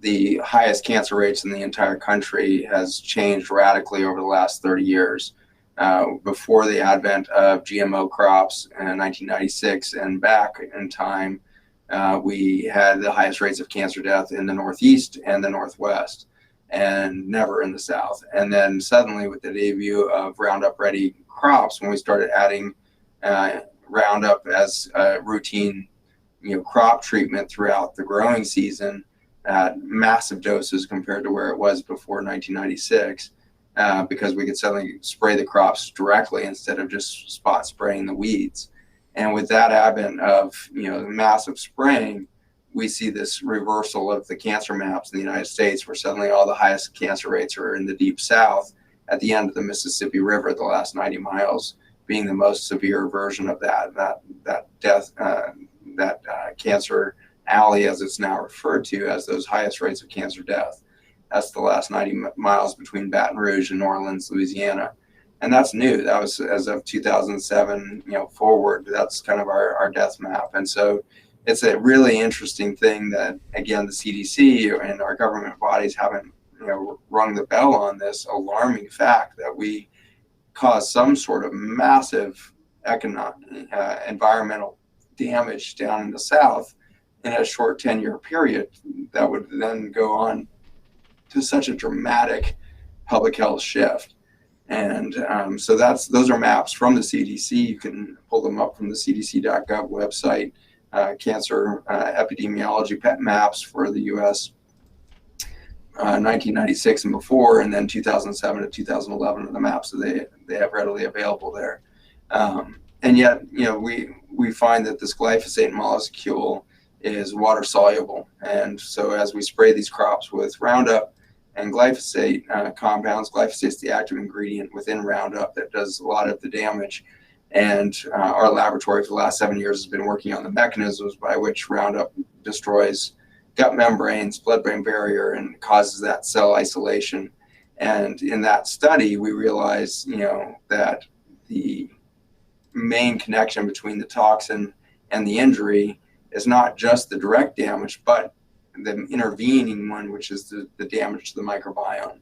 The highest cancer rates in the entire country has changed radically over the last 30 years. Before the advent of GMO crops in 1996 and back in time, we had the highest rates of cancer death in the Northeast and the Northwest, and never in the South. And then suddenly, with the debut of Roundup Ready crops, when we started adding Roundup as a routine, crop treatment throughout the growing season, at massive doses compared to where it was before 1996, because we could suddenly spray the crops directly instead of just spot spraying the weeds. And with that advent of massive spraying, we see this reversal of the cancer maps in the United States, where suddenly all the highest cancer rates are in the deep South at the end of the Mississippi River, the last 90 miles being the most severe version of that death, cancer alley, as it's now referred to, as those highest rates of cancer death. That's the last 90 miles between Baton Rouge and New Orleans, Louisiana. And that's new. That was as of 2007, forward. That's kind of our death map. And so it's a really interesting thing that, again, the CDC and our government bodies haven't, rung the bell on this alarming fact that we cause some sort of massive environmental damage down in the South in a short 10-year period that would then go on to such a dramatic public health shift. And so those are maps from the CDC. You can pull them up from the cdc.gov website, cancer epidemiology pet maps for the U.S. 1996 and before, and then 2007 to 2011 are the maps that they have readily available there. And yet, we find that this glyphosate molecule is water soluble. And so as we spray these crops with Roundup and glyphosate compounds, glyphosate is the active ingredient within Roundup that does a lot of the damage. And our laboratory for the last 7 years has been working on the mechanisms by which Roundup destroys gut membranes, blood-brain barrier, and causes that cell isolation. And in that study, we realized, that the main connection between the toxin and the injury is not just the direct damage, but the intervening one, which is the damage to the microbiome.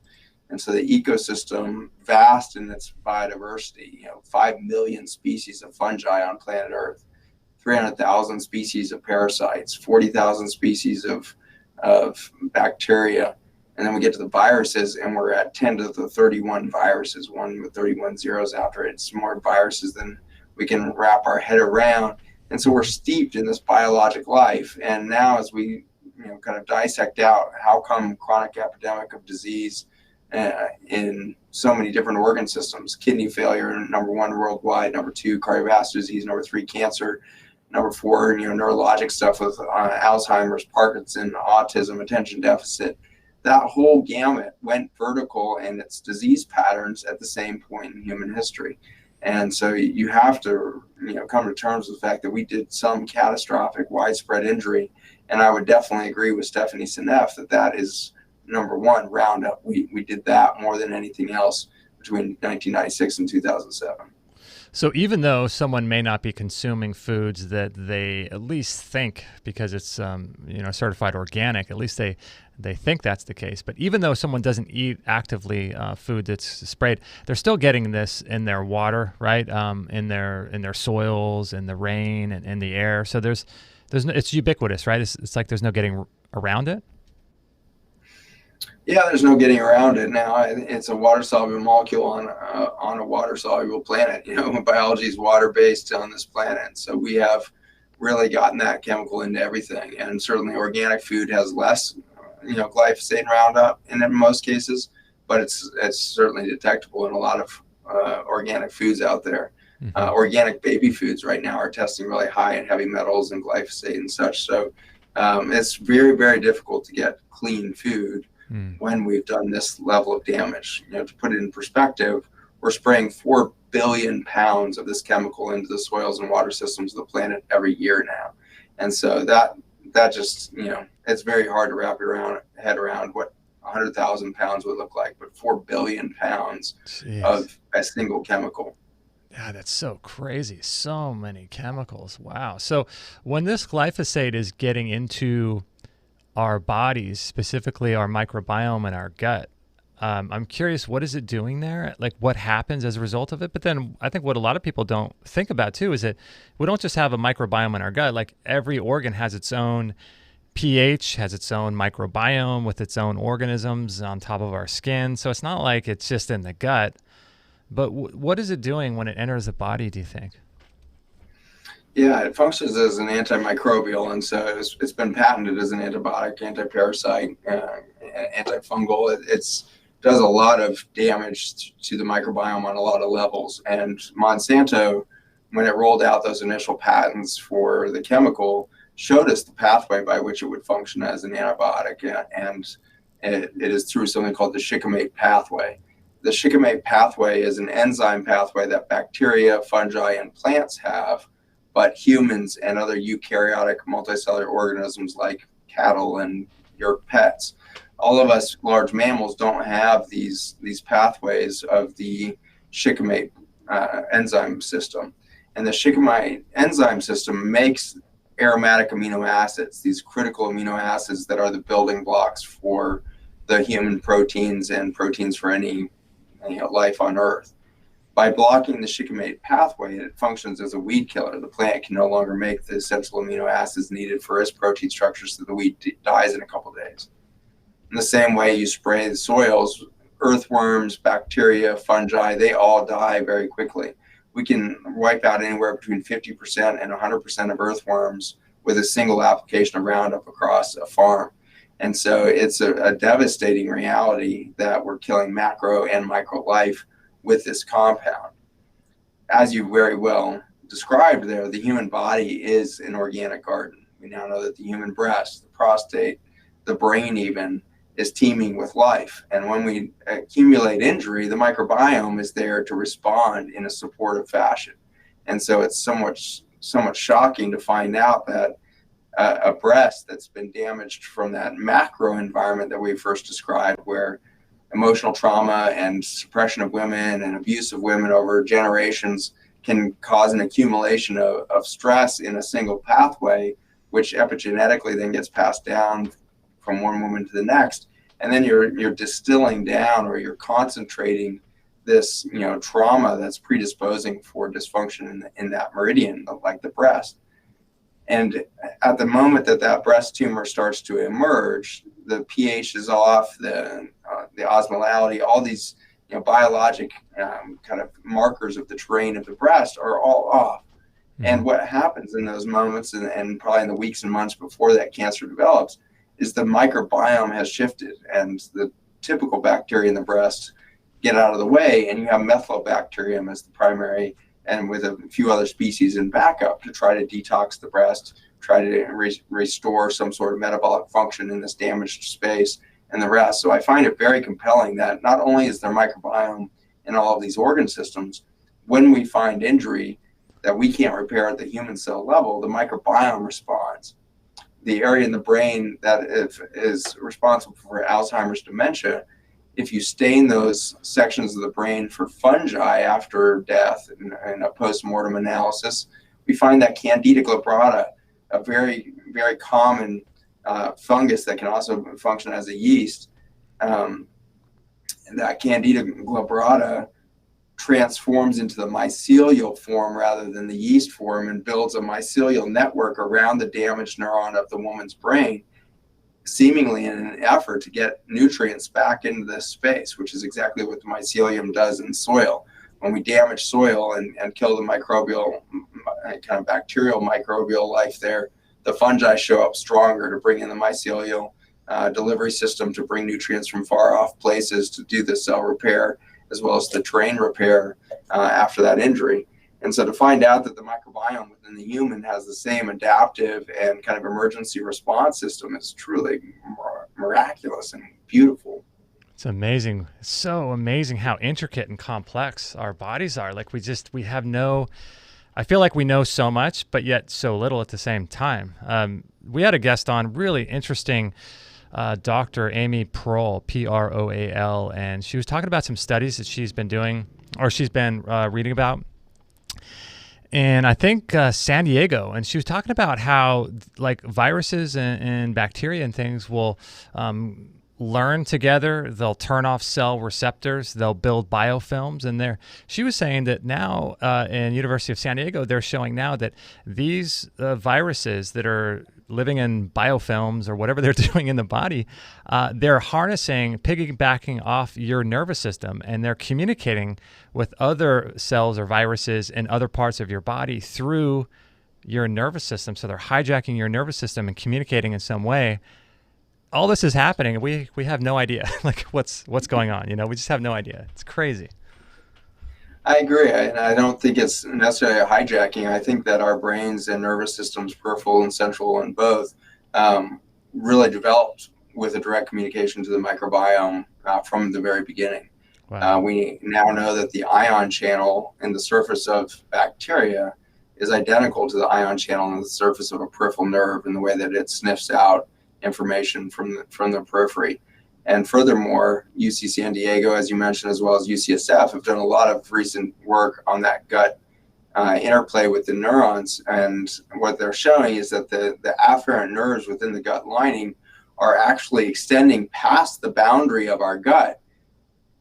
And so the ecosystem, vast in its biodiversity, 5 million species of fungi on planet Earth, 300,000 species of parasites, 40,000 species of bacteria. And then we get to the viruses, and we're at 10 to the 31 viruses, one with 31 zeros after it. It's more viruses than we can wrap our head around. And so we're steeped in this biologic life. And now as we kind of dissect out how come chronic epidemic of disease in so many different organ systems, kidney failure, number 1 worldwide, number 2, cardiovascular disease, number 3, cancer, number 4, neurologic stuff with Alzheimer's, Parkinson, autism, attention deficit. That whole gamut went vertical in its disease patterns at the same point in human history. And so you have to, come to terms with the fact that we did some catastrophic, widespread injury. And I would definitely agree with Stephanie Seneff that is number 1, Roundup. We did that more than anything else between 1996 and 2007. So even though someone may not be consuming foods that they at least think, because it's certified organic, at least they think that's the case. But even though someone doesn't eat actively food that's sprayed, they're still getting this in their water, right? In their soils, in the rain, and in the air. So it's ubiquitous, right? It's like there's no getting around it. Yeah, there's no getting around it now. It's a water-soluble molecule on a water-soluble planet. Biology is water-based on this planet. So we have really gotten that chemical into everything. And certainly organic food has less, glyphosate and Roundup in most cases, but it's certainly detectable in a lot of organic foods out there. Mm-hmm. Organic baby foods right now are testing really high in heavy metals and glyphosate and such. So it's very, very difficult to get clean food when we've done this level of damage. To put it in perspective, we're spraying 4 billion pounds of this chemical into the soils and water systems of the planet every year now. And so that just, it's very hard to wrap your head around what 100,000 pounds would look like, but 4 billion pounds of a single chemical. Yeah, that's so crazy. So many chemicals. Wow. So when this glyphosate is getting into our bodies, specifically our microbiome and our gut, I'm curious, what is it doing there? Like, what happens as a result of it? But then I think what a lot of people don't think about too is that we don't just have a microbiome in our gut. Like, every organ has its own pH, has its own microbiome with its own organisms on top of our skin. So it's not like it's just in the gut. But what is it doing when it enters the body, do you think? Yeah, it functions as an antimicrobial, and so it's been patented as an antibiotic, antiparasite, antifungal. It does a lot of damage to the microbiome on a lot of levels. And Monsanto, when it rolled out those initial patents for the chemical, showed us the pathway by which it would function as an antibiotic, and it is through something called the shikimate pathway. The shikimate pathway is an enzyme pathway that bacteria, fungi, and plants have, but humans and other eukaryotic multicellular organisms like cattle and your pets, all of us large mammals don't have these pathways of the shikimate enzyme system. And the shikimate enzyme system makes aromatic amino acids, these critical amino acids that are the building blocks for the human proteins and proteins for any life on Earth. By blocking the shikimate pathway, it functions as a weed killer. The plant can no longer make the essential amino acids needed for its protein structure, so the weed dies in a couple days. In the same way, you spray the soils, earthworms, bacteria, fungi, they all die very quickly. We can wipe out anywhere between 50% and 100% of earthworms with a single application of Roundup across a farm. And so it's a devastating reality that we're killing macro and micro life with this compound. As you very well described there, the human body is an organic garden. We now know that the human breast, the prostate, the brain even, is teeming with life. And when we accumulate injury, the microbiome is there to respond in a supportive fashion. And so it's somewhat shocking to find out that a breast that's been damaged from that macro environment that we first described, where emotional trauma and suppression of women and abuse of women over generations can cause an accumulation of stress in a single pathway, which epigenetically then gets passed down from one woman to the next. And then you're distilling down, or you're concentrating this trauma that's predisposing for dysfunction in that meridian, like the breast. And at the moment that breast tumor starts to emerge, the pH is off, the osmolality, all these biologic kind of markers of the terrain of the breast are all off. Mm-hmm. And what happens in those moments, and probably in the weeks and months before that cancer develops, is the microbiome has shifted, and the typical bacteria in the breast get out of the way, and you have methylobacterium as the primary, and with a few other species in backup to try to detox the breast, try to restore some sort of metabolic function in this damaged space and the rest. So I find it very compelling that not only is there microbiome in all of these organ systems, when we find injury that we can't repair at the human cell level, the microbiome responds. The area in the brain that is responsible for Alzheimer's dementia, if you stain those sections of the brain for fungi after death in a post-mortem analysis, we find that Candida glabrata, a very, very common fungus that can also function as a yeast, and that Candida glabrata transforms into the mycelial form rather than the yeast form, and builds a mycelial network around the damaged neuron of the woman's brain, seemingly in an effort to get nutrients back into this space, which is exactly what the mycelium does in soil. When we damage soil and kill the microbial, kind of bacterial microbial life there, the fungi show up stronger to bring in the mycelial delivery system to bring nutrients from far off places to do the cell repair, as well as the terrain repair after that injury. And so to find out that the microbiome within the human has the same adaptive and kind of emergency response system is truly miraculous and beautiful. It's amazing. It's so amazing how intricate and complex our bodies are. Like I feel like we know so much, but yet so little at the same time. We had a guest on, really interesting, Dr. Amy Prohl, Proal, and she was talking about some studies that she's been doing, or she's been reading about. And I think San Diego, and she was talking about how like viruses and bacteria and things will learn together. They'll turn off cell receptors. They'll build biofilms. And she was saying that now in University of San Diego, they're showing now that these viruses that are living in biofilms or whatever they're doing in the body, they're piggybacking off your nervous system, and they're communicating with other cells or viruses in other parts of your body through your nervous system. So they're hijacking your nervous system and communicating in some way. All this is happening, and we have no idea like what's going on. We just have no idea. It's crazy. I agree, and I don't think it's necessarily a hijacking. I think that our brains and nervous systems, peripheral and central and both, really developed with a direct communication to the microbiome from the very beginning. Wow. We now know that the ion channel in the surface of bacteria is identical to the ion channel on the surface of a peripheral nerve in the way that it sniffs out information from the periphery. And furthermore, UC San Diego, as you mentioned, as well as UCSF, have done a lot of recent work on that gut interplay with the neurons. And what they're showing is that the afferent nerves within the gut lining are actually extending past the boundary of our gut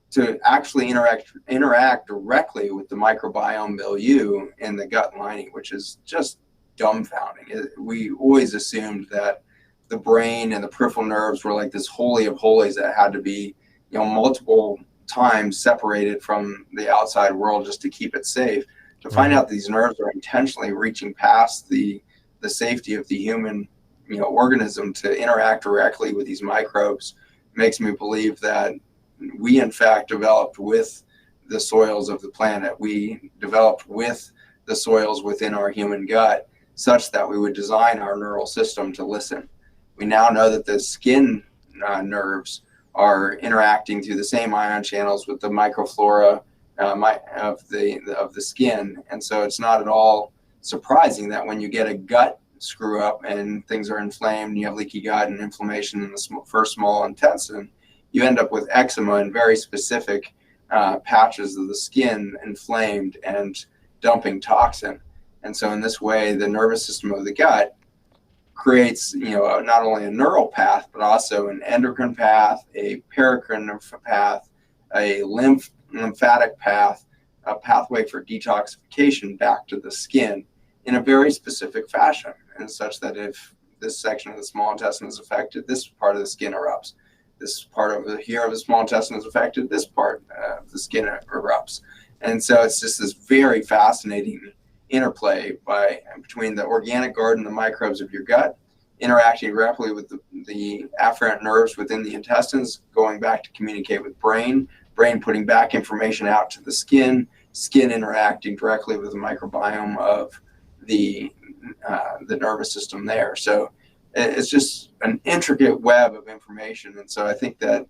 to actually interact directly with the microbiome milieu in the gut lining, which is just dumbfounding. We always assumed that the brain and the peripheral nerves were like this holy of holies that had to be, multiple times separated from the outside world just to keep it safe. To find out these nerves are intentionally reaching past the safety of the human, organism to interact directly with these microbes makes me believe that we in fact developed with the soils of the planet. We developed with the soils within our human gut such that we would design our neural system to listen. We now know that the skin nerves are interacting through the same ion channels with the microflora of the skin. And so it's not at all surprising that when you get a gut screw up and things are inflamed, you have leaky gut and inflammation in the first small intestine, you end up with eczema and very specific patches of the skin inflamed and dumping toxin. And so in this way, the nervous system of the gut creates, not only a neural path, but also an endocrine path, a paracrine path, a lymphatic path, a pathway for detoxification back to the skin in a very specific fashion, and such that if this section of the small intestine is affected, this part of the skin erupts. This part of the small intestine is affected, this part of the skin erupts. And so it's just this very fascinating interplay between the organic garden, the microbes of your gut, interacting directly with the afferent nerves within the intestines, going back to communicate with brain putting back information out to the skin interacting directly with the microbiome of the nervous system there. So it's just an intricate web of information. And so I think that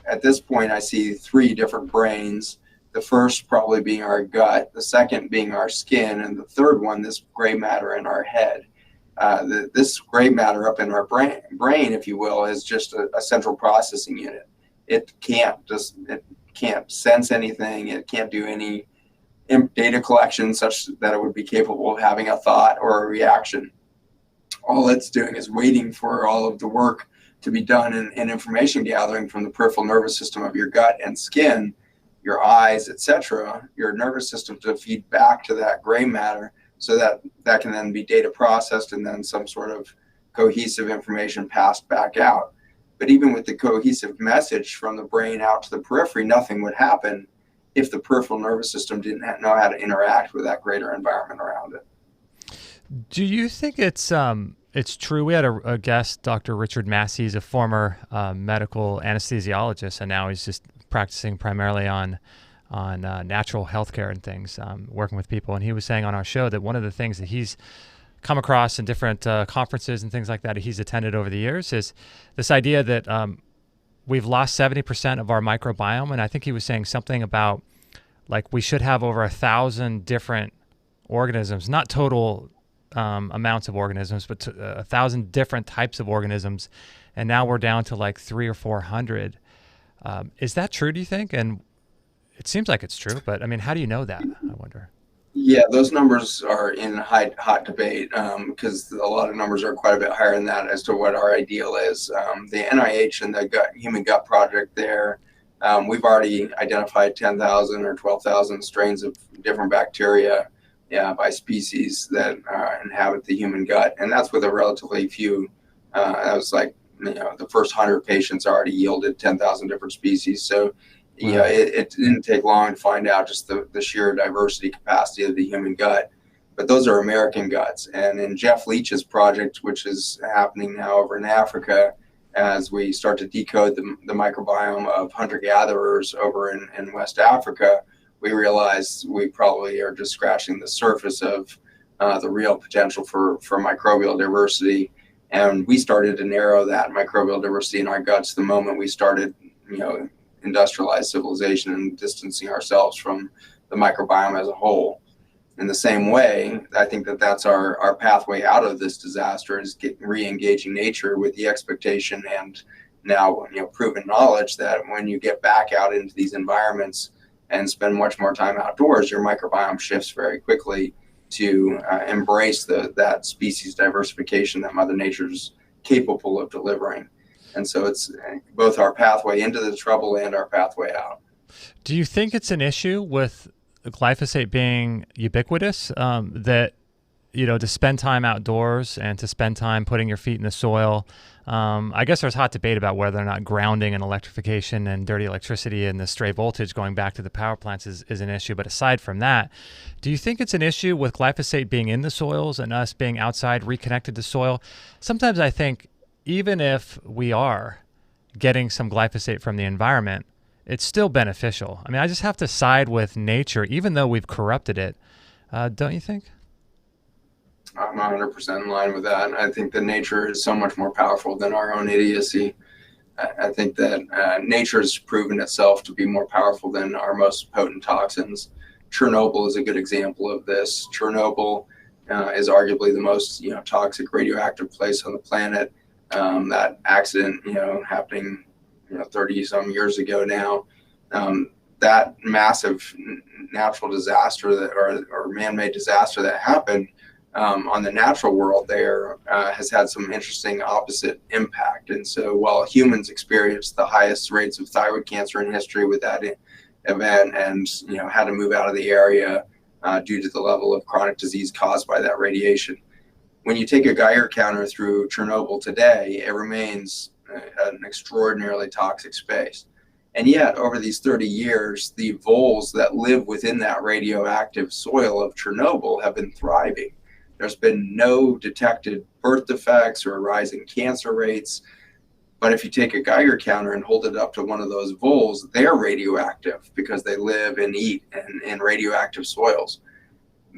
at this point, I see three different brains. The first probably being our gut, the second being our skin, and the third one, this gray matter in our head. This gray matter up in our brain, if you will, is just a central processing unit. It can't sense anything. It can't do any data collection such that it would be capable of having a thought or a reaction. All it's doing is waiting for all of the work to be done in information gathering from the peripheral nervous system of your gut and skin, your eyes, etc., your nervous system to feed back to that gray matter so that can then be data processed and then some sort of cohesive information passed back out. But even with the cohesive message from the brain out to the periphery, nothing would happen if the peripheral nervous system didn't know how to interact with that greater environment around it. Do you think it's true? We had a guest, Dr. Richard Massey. He's a former medical anesthesiologist, and now he's just practicing primarily on natural healthcare and things, working with people. And he was saying on our show that one of the things that he's come across in different conferences and things like that he's attended over the years is this idea that we've lost 70% of our microbiome. And I think he was saying something about like we should have over 1,000 different organisms, not total amounts of organisms, but 1,000 different types of organisms. And now we're down to like 300 or 400. Is that true, do you think? And it seems like it's true, but I mean, how do you know that? I wonder. Yeah, those numbers are in hot debate because a lot of numbers are quite a bit higher than that as to what our ideal is. The NIH and the Human Gut Project there, we've already identified 10,000 or 12,000 strains of different bacteria by species that inhabit the human gut. And that's with a relatively few. That was like, the first 100 patients already yielded 10,000 different species. So it didn't take long to find out just the sheer diversity capacity of the human gut. But those are American guts. And in Jeff Leach's project, which is happening now over in Africa, as we start to decode the microbiome of hunter-gatherers over in West Africa, we realize we probably are just scratching the surface of the real potential for microbial diversity. And we started to narrow that microbial diversity in our guts the moment we started, industrialized civilization and distancing ourselves from the microbiome as a whole. In the same way, I think that that's our pathway out of this disaster, is re-engaging nature with the expectation and now proven knowledge that when you get back out into these environments and spend much more time outdoors, your microbiome shifts very quickly to embrace that species diversification that Mother Nature's capable of delivering. And so it's both our pathway into the trouble and our pathway out. Do you think it's an issue with glyphosate being ubiquitous, that, to spend time outdoors and to spend time putting your feet in the soil? I guess there's hot debate about whether or not grounding and electrification and dirty electricity and the stray voltage going back to the power plants is an issue. But aside from that, do you think it's an issue with glyphosate being in the soils and us being outside reconnected to soil? Sometimes I think even if we are getting some glyphosate from the environment, it's still beneficial. I mean, I just have to side with nature, even though we've corrupted it. Don't you think? I'm 100% in line with that. I think that nature is so much more powerful than our own idiocy. I think that nature has proven itself to be more powerful than our most potent toxins. Chernobyl is a good example of this. Chernobyl is arguably the most toxic radioactive place on the planet. That accident happening 30 some years ago now, that massive natural disaster or man-made disaster that happened on the natural world there has had some interesting opposite impact. And so while humans experienced the highest rates of thyroid cancer in history with that event and had to move out of the area due to the level of chronic disease caused by that radiation, when you take a Geiger counter through Chernobyl today, it remains an extraordinarily toxic space. And yet, over these 30 years, the voles that live within that radioactive soil of Chernobyl have been thriving. There's been no detected birth defects or rising cancer rates. But if you take a Geiger counter and hold it up to one of those voles, they're radioactive because they live and eat in radioactive soils.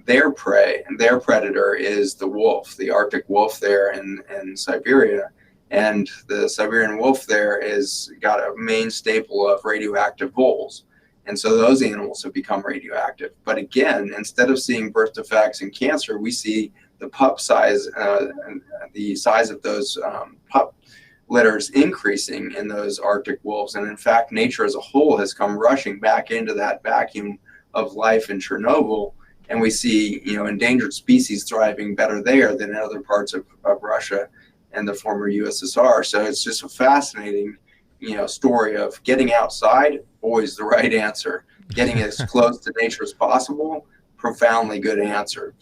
Their prey and their predator is the wolf, the Arctic wolf there in Siberia. And the Siberian wolf there is got a main staple of radioactive voles. And so those animals have become radioactive. But again, instead of seeing birth defects and cancer, we see the pup size, the size of those pup litters increasing in those Arctic wolves. And in fact, nature as a whole has come rushing back into that vacuum of life in Chernobyl. And we see, endangered species thriving better there than in other parts of Russia and the former USSR. So it's just a fascinating, story of getting outside, always the right answer. Getting as close to nature as possible, profoundly good answer.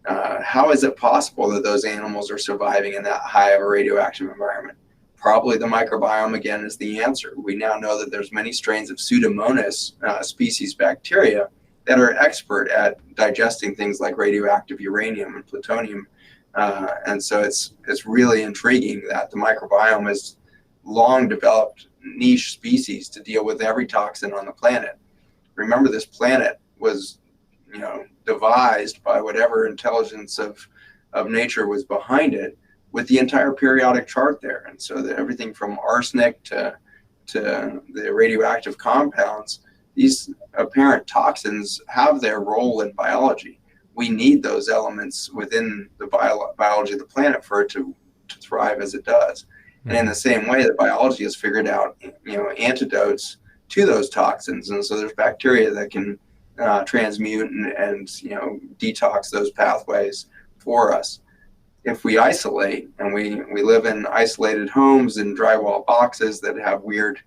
How is it possible that those animals are surviving in that high of a radioactive environment? Probably the microbiome, again, is the answer. We now know that there's many strains of Pseudomonas species bacteria that are expert at digesting things like radioactive uranium and plutonium. And so it's really intriguing that the microbiome has long developed niche species to deal with every toxin on the planet. Remember, this planet was, devised by whatever intelligence of nature was behind it, with the entire periodic chart there. And so that everything from arsenic to the radioactive compounds, these apparent toxins have their role in biology. We need those elements within the biology of the planet for it to thrive as it does. And in the same way that biology has figured out, antidotes to those toxins. And so there's bacteria that can transmute and detox those pathways for us. If we isolate and we live in isolated homes in drywall boxes that have weird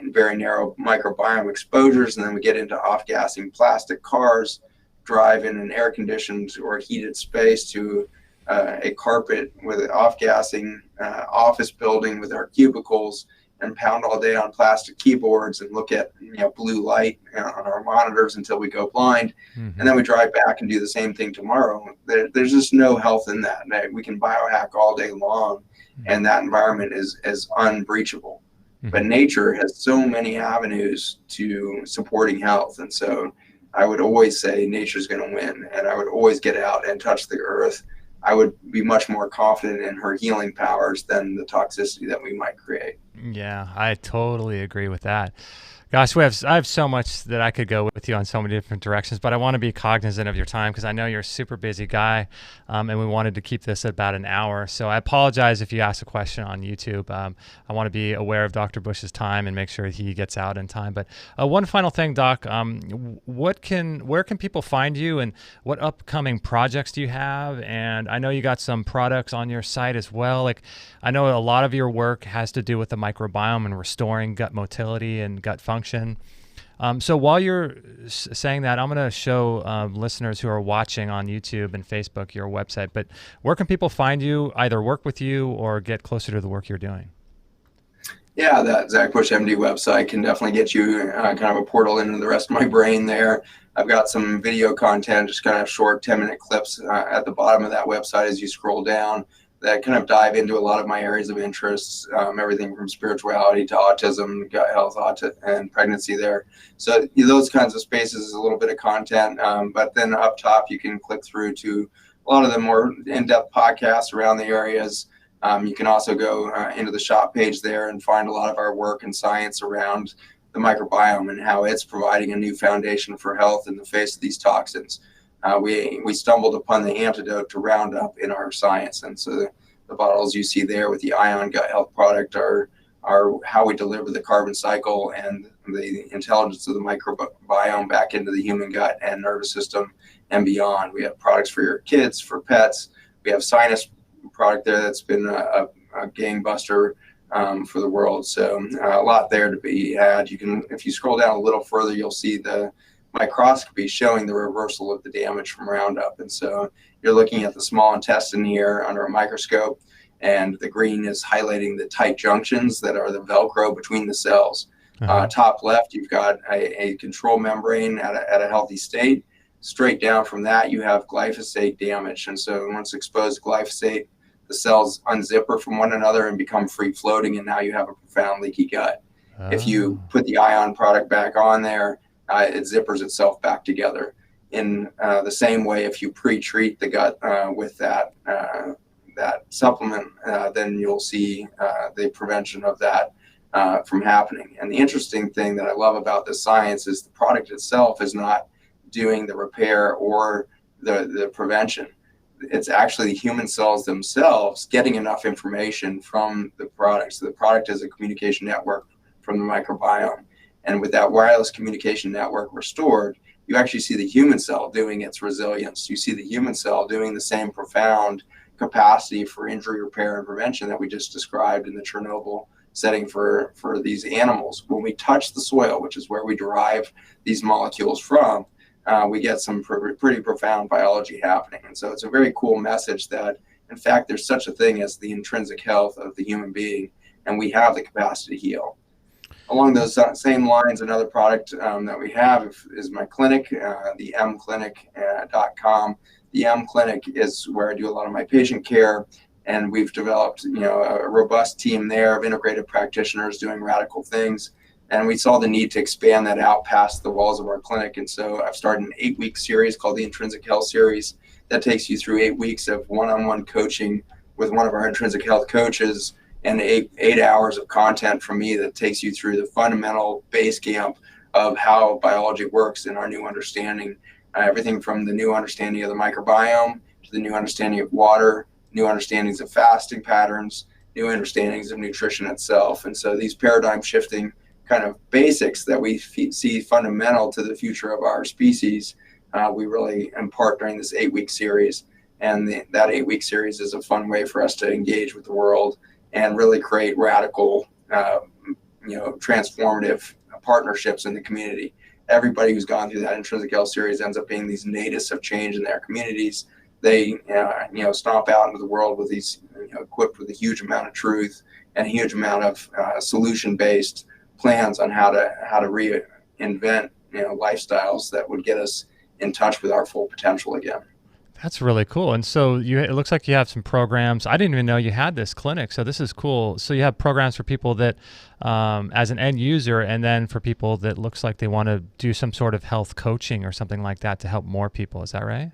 very narrow microbiome exposures, and then we get into off-gassing plastic cars, drive in an air-conditioned or heated space to a carpet with off-gassing office building with our cubicles, and pound all day on plastic keyboards and look at blue light on our monitors until we go blind. Mm-hmm. And then we drive back and do the same thing tomorrow. There's just no health in that. We can biohack all day long, mm-hmm. and that environment is unbreachable. Mm-hmm. But nature has so many avenues to supporting health. And so I would always say nature's going to win, and I would always get out and touch the earth. I would be much more confident in her healing powers than the toxicity that we might create. Yeah, I totally agree with that. Gosh, I have so much that I could go with you on so many different directions, but I want to be cognizant of your time because I know you're a super busy guy, and we wanted to keep this at about an hour. So I apologize if you ask a question on YouTube. I want to be aware of Dr. Bush's time and make sure he gets out in time. But one final thing, Doc, where can people find you, and what upcoming projects do you have? And I know you got some products on your site as well. Like, I know a lot of your work has to do with the microbiome and restoring gut motility and gut function. So while you're saying that, I'm going to show listeners who are watching on YouTube and Facebook your website. But where can people find you, either work with you or get closer to the work you're doing? Yeah, that Zach Bush MD website can definitely get you kind of a portal into the rest of my brain there. I've got some video content, just kind of short 10-minute clips at the bottom of that website as you scroll down, that kind of dive into a lot of my areas of interest, everything from spirituality to autism, gut health, and pregnancy there. So those kinds of spaces is a little bit of content. But then up top, you can click through to a lot of the more in-depth podcasts around the areas. You can also go into the shop page there and find a lot of our work and science around the microbiome and how it's providing a new foundation for health in the face of these toxins. We stumbled upon the antidote to Roundup in our science, and so the bottles you see there with the Ion Gut Health product are how we deliver the carbon cycle and the intelligence of the microbiome back into the human gut and nervous system and beyond. We have products for your kids, for pets. We have sinus product there that's been a gangbuster for the world. So a lot there to be had. You can, if you scroll down a little further, you'll see the microscopy showing the reversal of the damage from Roundup. And so you're looking at the small intestine here under a microscope, and the green is highlighting the tight junctions that are the Velcro between the cells. Top left, you've got a control membrane at a healthy state. Straight down from that, you have glyphosate damage. And so once exposed to glyphosate, the cells unzipper from one another and become free floating, and now you have a profound leaky gut. If you put the Ion product back on there, it zippers itself back together. In the same way, if you pre-treat the gut with that supplement, then you'll see the prevention of that from happening. And the interesting thing that I love about this science is the product itself is not doing the repair or the prevention. It's actually the human cells themselves getting enough information from the product. So the product is a communication network from the microbiome. And with that wireless communication network restored, you actually see the human cell doing its resilience. You see the human cell doing the same profound capacity for injury repair and prevention that we just described in the Chernobyl setting for these animals. When we touch the soil, which is where we derive these molecules from, we get some pretty profound biology happening. And so it's a very cool message that, in fact, there's such a thing as the intrinsic health of the human being, and we have the capacity to heal. Along those same lines, another product that we have is my clinic, the mclinic.com. The M Clinic is where I do a lot of my patient care, and we've developed, a robust team there of integrative practitioners doing radical things. And we saw the need to expand that out past the walls of our clinic. And so I've started an 8-week series called the Intrinsic Health Series that takes you through 8 weeks of one-on-one coaching with one of our intrinsic health coaches, and eight hours of content from me that takes you through the fundamental base camp of how biology works in our new understanding. Everything from the new understanding of the microbiome to the new understanding of water, new understandings of fasting patterns, new understandings of nutrition itself. And so these paradigm shifting kind of basics that we see fundamental to the future of our species, we really impart during this 8-week series. And that 8-week series is a fun way for us to engage with the world and really create radical, transformative partnerships in the community. Everybody who's gone through that Intrinsic Health Series ends up being these natives of change in their communities. They, stomp out into the world with these, equipped with a huge amount of truth and a huge amount of solution-based plans on how to reinvent, lifestyles that would get us in touch with our full potential again. That's really cool. And so it looks like you have some programs. I didn't even know you had this clinic, so this is cool. So you have programs for people that, as an end user, and then for people that looks like they want to do some sort of health coaching or something like that to help more people. Is that right?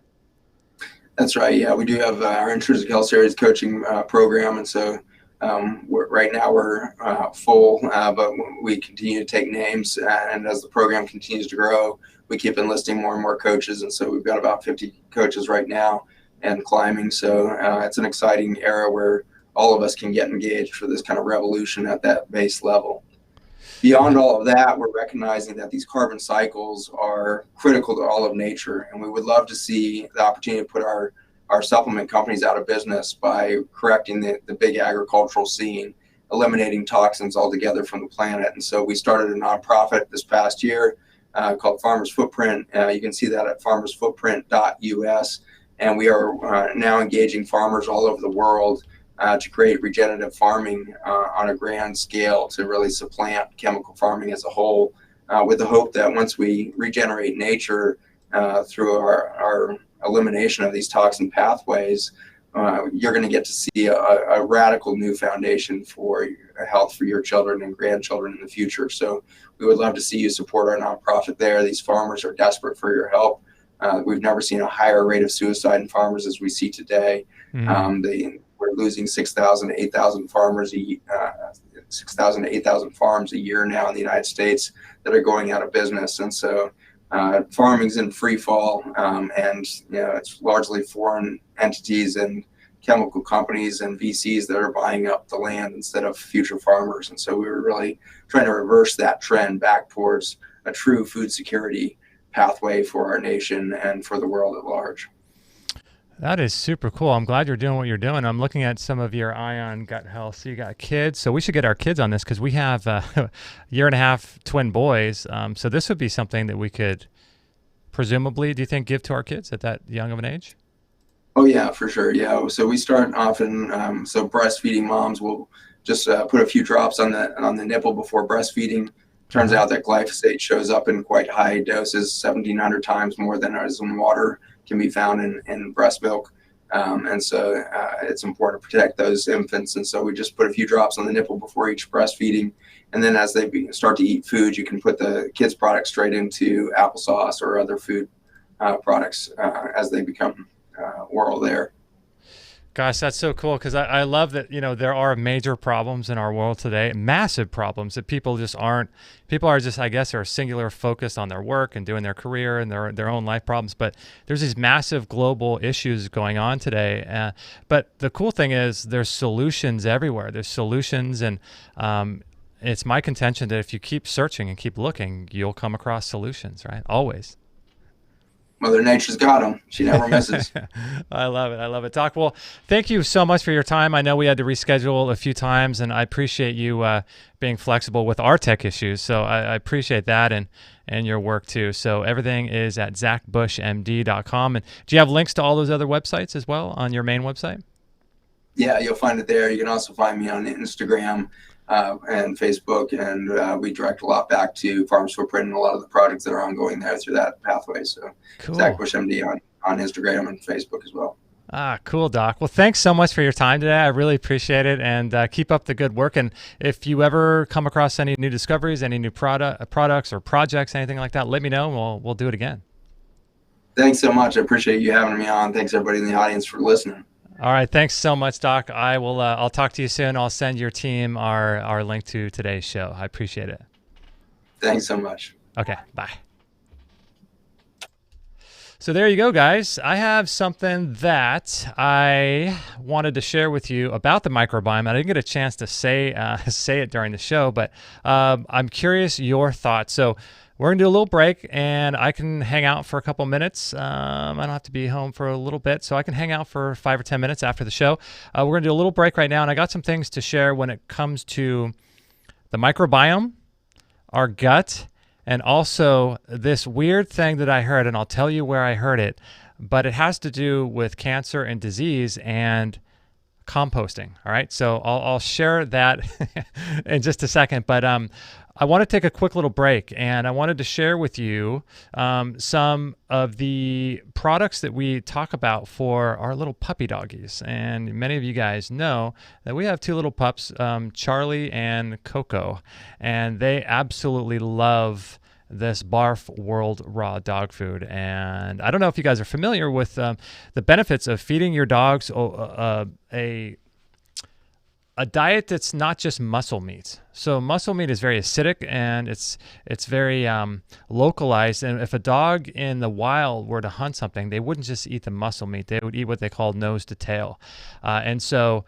That's right. Yeah, we do have our intrinsic health series coaching program, and so right now we're full, but we continue to take names, and as the program continues to grow, we keep enlisting more and more coaches, and so we've got about 50 coaches right now and climbing. So it's an exciting era where all of us can get engaged for this kind of revolution at that base level. Beyond all of that, we're recognizing that these carbon cycles are critical to all of nature, and we would love to see the opportunity to put our supplement companies out of business by correcting the big agricultural scene, eliminating toxins altogether from the planet. And so we started a nonprofit this past year called Farmers Footprint. You can see that at farmersfootprint.us, and we are now engaging farmers all over the world to create regenerative farming on a grand scale to really supplant chemical farming as a whole, with the hope that once we regenerate nature through our elimination of these toxin pathways, you're going to get to see a radical new foundation for health for your children and grandchildren in the future. So we would love to see you support our nonprofit there. These farmers are desperate for your help. We've never seen a higher rate of suicide in farmers as we see today. We're losing 6,000 to 8,000 farmers, 6,000 to 8,000 farms a year now in the United States that are going out of business. And so farming's in free fall, and it's largely foreign entities and chemical companies and VCs that are buying up the land instead of future farmers. And so we were really trying to reverse that trend back towards a true food security pathway for our nation and for the world at large. That is super cool. I'm glad you're doing what you're doing. I'm looking at some of your Ion Gut Health. So you got kids. So we should get our kids on this because we have a year and a half twin boys. So this would be something that we could presumably, do you think, give to our kids at that young of an age? Oh, yeah, for sure. Yeah. So we start often. So breastfeeding moms will just put a few drops on the nipple before breastfeeding. Turns out that glyphosate shows up in quite high doses, 1,700 times more than as in water can be found in breast milk. And so it's important to protect those infants. And so we just put a few drops on the nipple before each breastfeeding. And then as they start to eat food, you can put the kids' products straight into applesauce or other food products as they become oral there. Gosh, that's so cool because I love that, there are major problems in our world today, massive problems that people are just, I guess, are singular focused on their work and doing their career and their own life problems. But there's these massive global issues going on today. But the cool thing is there's solutions everywhere. There's solutions, and it's my contention that if you keep searching and keep looking, you'll come across solutions, right? Always. Mother Nature's got them. She never misses. I love it. I love it. Doc, well, thank you so much for your time. I know we had to reschedule a few times, and I appreciate you being flexible with our tech issues. So I appreciate that and your work too. So everything is at zachbushmd.com. And do you have links to all those other websites as well on your main website? Yeah, you'll find it there. You can also find me on Instagram and Facebook, and we direct a lot back to Farmers Footprint and a lot of the projects that are ongoing there through that pathway. So cool. Zach Bush MD on Instagram and Facebook as well. Cool, Doc. Well, thanks so much for your time today. I really appreciate it, and keep up the good work. And if you ever come across any new discoveries, any new products or projects, anything like that, let me know, and we'll do it again. Thanks so much. I appreciate you having me on. Thanks everybody in the audience for listening. All right. Thanks so much, Doc. I'll talk to you soon. I'll send your team our link to today's show. I appreciate it. Thanks so much. Okay. Bye. So there you go, guys. I have something that I wanted to share with you about the microbiome. I didn't get a chance to say it during the show, but I'm curious your thoughts. So we're going to do a little break, and I can hang out for a couple minutes. I don't have to be home for a little bit, so I can hang out for 5 or 10 minutes after the show. We're going to do a little break right now, and I got some things to share when it comes to the microbiome, our gut, and also this weird thing that I heard, and I'll tell you where I heard it, but it has to do with cancer and disease and composting. All right, so I'll share that in just a second, but I want to take a quick little break, and I wanted to share with you some of the products that we talk about for our little puppy doggies. And many of you guys know that we have two little pups, Charlie and Coco, and they absolutely love this BARF World Raw Dog Food. And I don't know if you guys are familiar with the benefits of feeding your dogs a diet that's not just muscle meat. So muscle meat is very acidic and it's very localized. And if a dog in the wild were to hunt something, they wouldn't just eat the muscle meat. They would eat what they call nose to tail. And so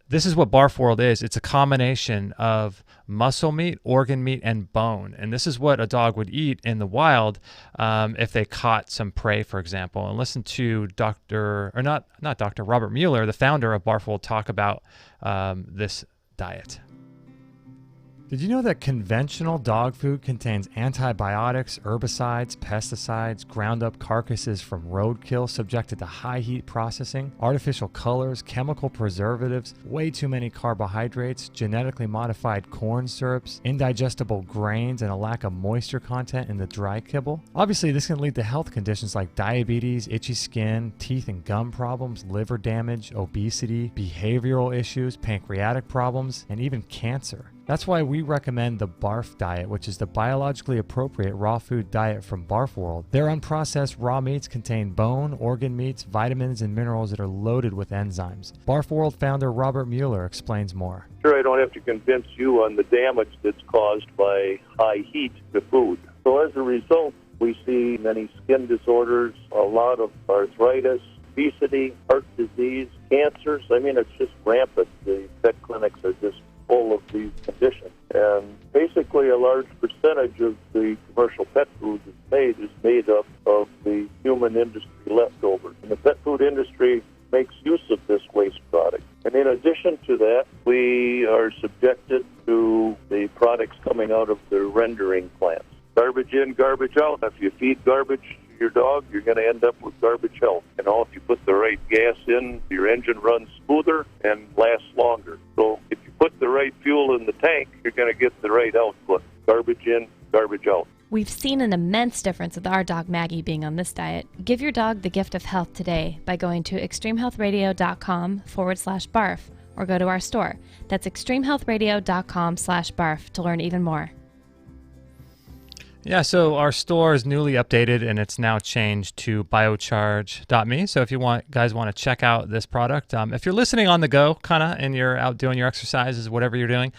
this is what BARF World is. It's a combination of muscle meat, organ meat, and bone. And this is what a dog would eat in the wild if they caught some prey, for example. And listen to Robert Mueller, the founder of BARF World, talk about this diet. Did you know that conventional dog food contains antibiotics, herbicides, pesticides, ground up carcasses from roadkill subjected to high heat processing, artificial colors, chemical preservatives, way too many carbohydrates, genetically modified corn syrups, indigestible grains, and a lack of moisture content in the dry kibble? Obviously, this can lead to health conditions like diabetes, itchy skin, teeth and gum problems, liver damage, obesity, behavioral issues, pancreatic problems, and even cancer. That's why we recommend the BARF diet, which is the biologically appropriate raw food diet from BARF World. Their unprocessed raw meats contain bone, organ meats, vitamins, and minerals that are loaded with enzymes. BARF World founder Robert Mueller explains more. Sure, I don't have to convince you on the damage that's caused by high heat to food. So as a result, we see many skin disorders, a lot of arthritis, obesity, heart disease, cancers. I mean, it's just rampant. The vet clinics are just full of these conditions. And basically a large percentage of the commercial pet food that's made up of the human industry leftovers. And the pet food industry makes use of this waste product. And in addition to that, we are subjected to the products coming out of the rendering plants. Garbage in, garbage out. If you feed garbage to your dog, you're going to end up with garbage health. You know, if you put the right gas in, your engine runs smoother and lasts longer. So if you put the right fuel in the tank, you're going to get the right output. Garbage in, garbage out. We've seen an immense difference with our dog Maggie being on this diet. Give your dog the gift of health today by going to extremehealthradio.com/barf or go to our store. That's extremehealthradio.com/barf to learn even more. Yeah, so our store is newly updated and it's now changed to biocharge.me. So if you guys want to check out this product, if you're listening on the go, kind of, and you're out doing your exercises, whatever you're doing,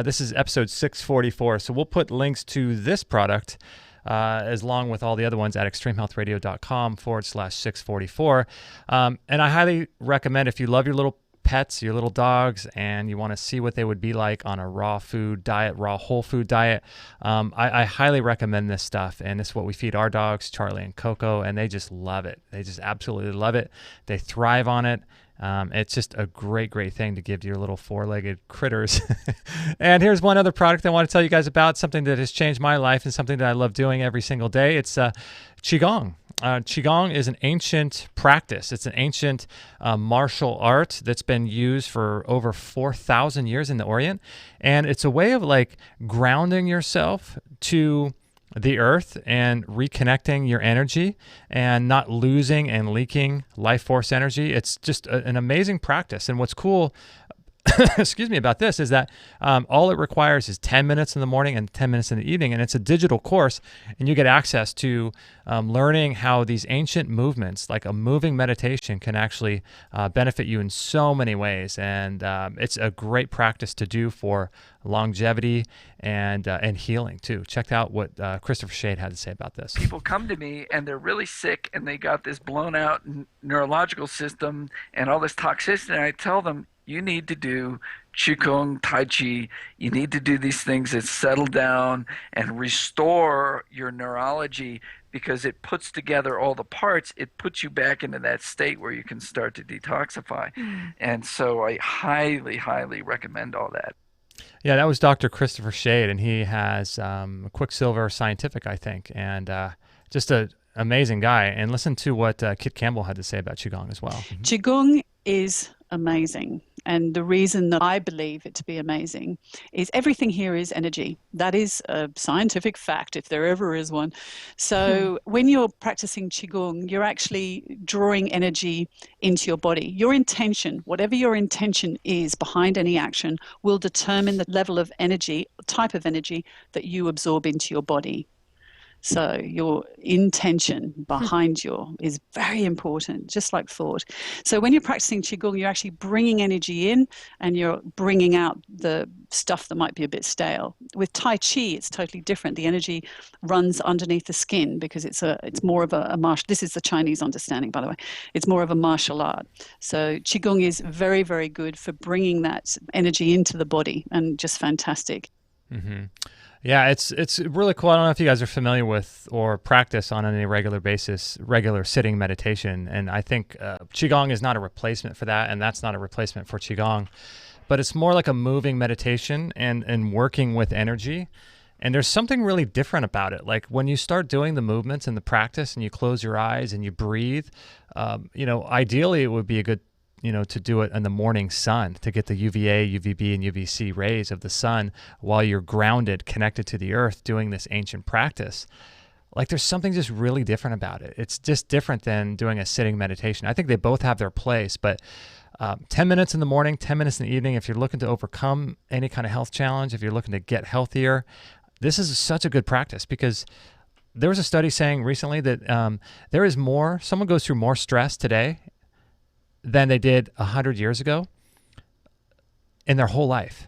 this is episode 644. So we'll put links to this product as long with all the other ones at extremehealthradio.com/644. And I highly recommend, if you love your little pets, your little dogs, and you want to see what they would be like on a raw food diet, raw whole food diet, I highly recommend this stuff. And it's what we feed our dogs, Charlie and Coco, and they just love it. They just absolutely love it. They thrive on it. It's just a great, great thing to give to your little four-legged critters. And here's one other product I want to tell you guys about, something that has changed my life and something that I love doing every single day. It's Qigong. Qigong is an ancient practice. It's an ancient martial art that's been used for over 4,000 years in the Orient. And it's a way of like grounding yourself to the earth and reconnecting your energy and not losing and leaking life force energy. It's just an amazing practice. And what's cool excuse me, about this is that all it requires is 10 minutes in the morning and 10 minutes in the evening, and it's a digital course, and you get access to learning how these ancient movements, like a moving meditation, can actually benefit you in so many ways. And it's a great practice to do for longevity and healing too. Check out what Christopher Shade had to say about this. People come to me and they're really sick and they got this blown out neurological system and all this toxicity, and I tell them, you need to do Qigong, Tai Chi. You need to do these things that settle down and restore your neurology, because it puts together all the parts. It puts you back into that state where you can start to detoxify. And so I highly, highly recommend all that. Yeah, that was Dr. Christopher Shade, and he has Quicksilver Scientific, I think, and just an amazing guy. And listen to what Kit Campbell had to say about Qigong as well. Qigong is amazing. And the reason that I believe it to be amazing is everything here is energy. That is a scientific fact, if there ever is one. So when you're practicing Qigong, you're actually drawing energy into your body. Your intention, whatever your intention is behind any action, will determine the level of energy, type of energy that you absorb into your body. So your intention behind is very important, just like thought. So when you're practicing Qigong, you're actually bringing energy in and you're bringing out the stuff that might be a bit stale. With Tai Chi, it's totally different. The energy runs underneath the skin because it's more of a martial. This is the Chinese understanding, by the way. It's more of a martial art. So Qigong is very, very good for bringing that energy into the body, and just fantastic. Mm-hmm. Yeah, it's really cool. I don't know if you guys are familiar with or practice on any regular basis, regular sitting meditation. And I think Qigong is not a replacement for that, and that's not a replacement for Qigong. But it's more like a moving meditation and working with energy. And there's something really different about it. Like when you start doing the movements and the practice and you close your eyes and you breathe, ideally it would be a good to do it in the morning sun to get the UVA, UVB, and UVC rays of the sun while you're grounded, connected to the earth, doing this ancient practice. Like there's something just really different about it. It's just different than doing a sitting meditation. I think they both have their place, but 10 minutes in the morning, 10 minutes in the evening, if you're looking to overcome any kind of health challenge, if you're looking to get healthier, this is such a good practice because there was a study saying recently that someone goes through more stress today than they did 100 years ago in their whole life,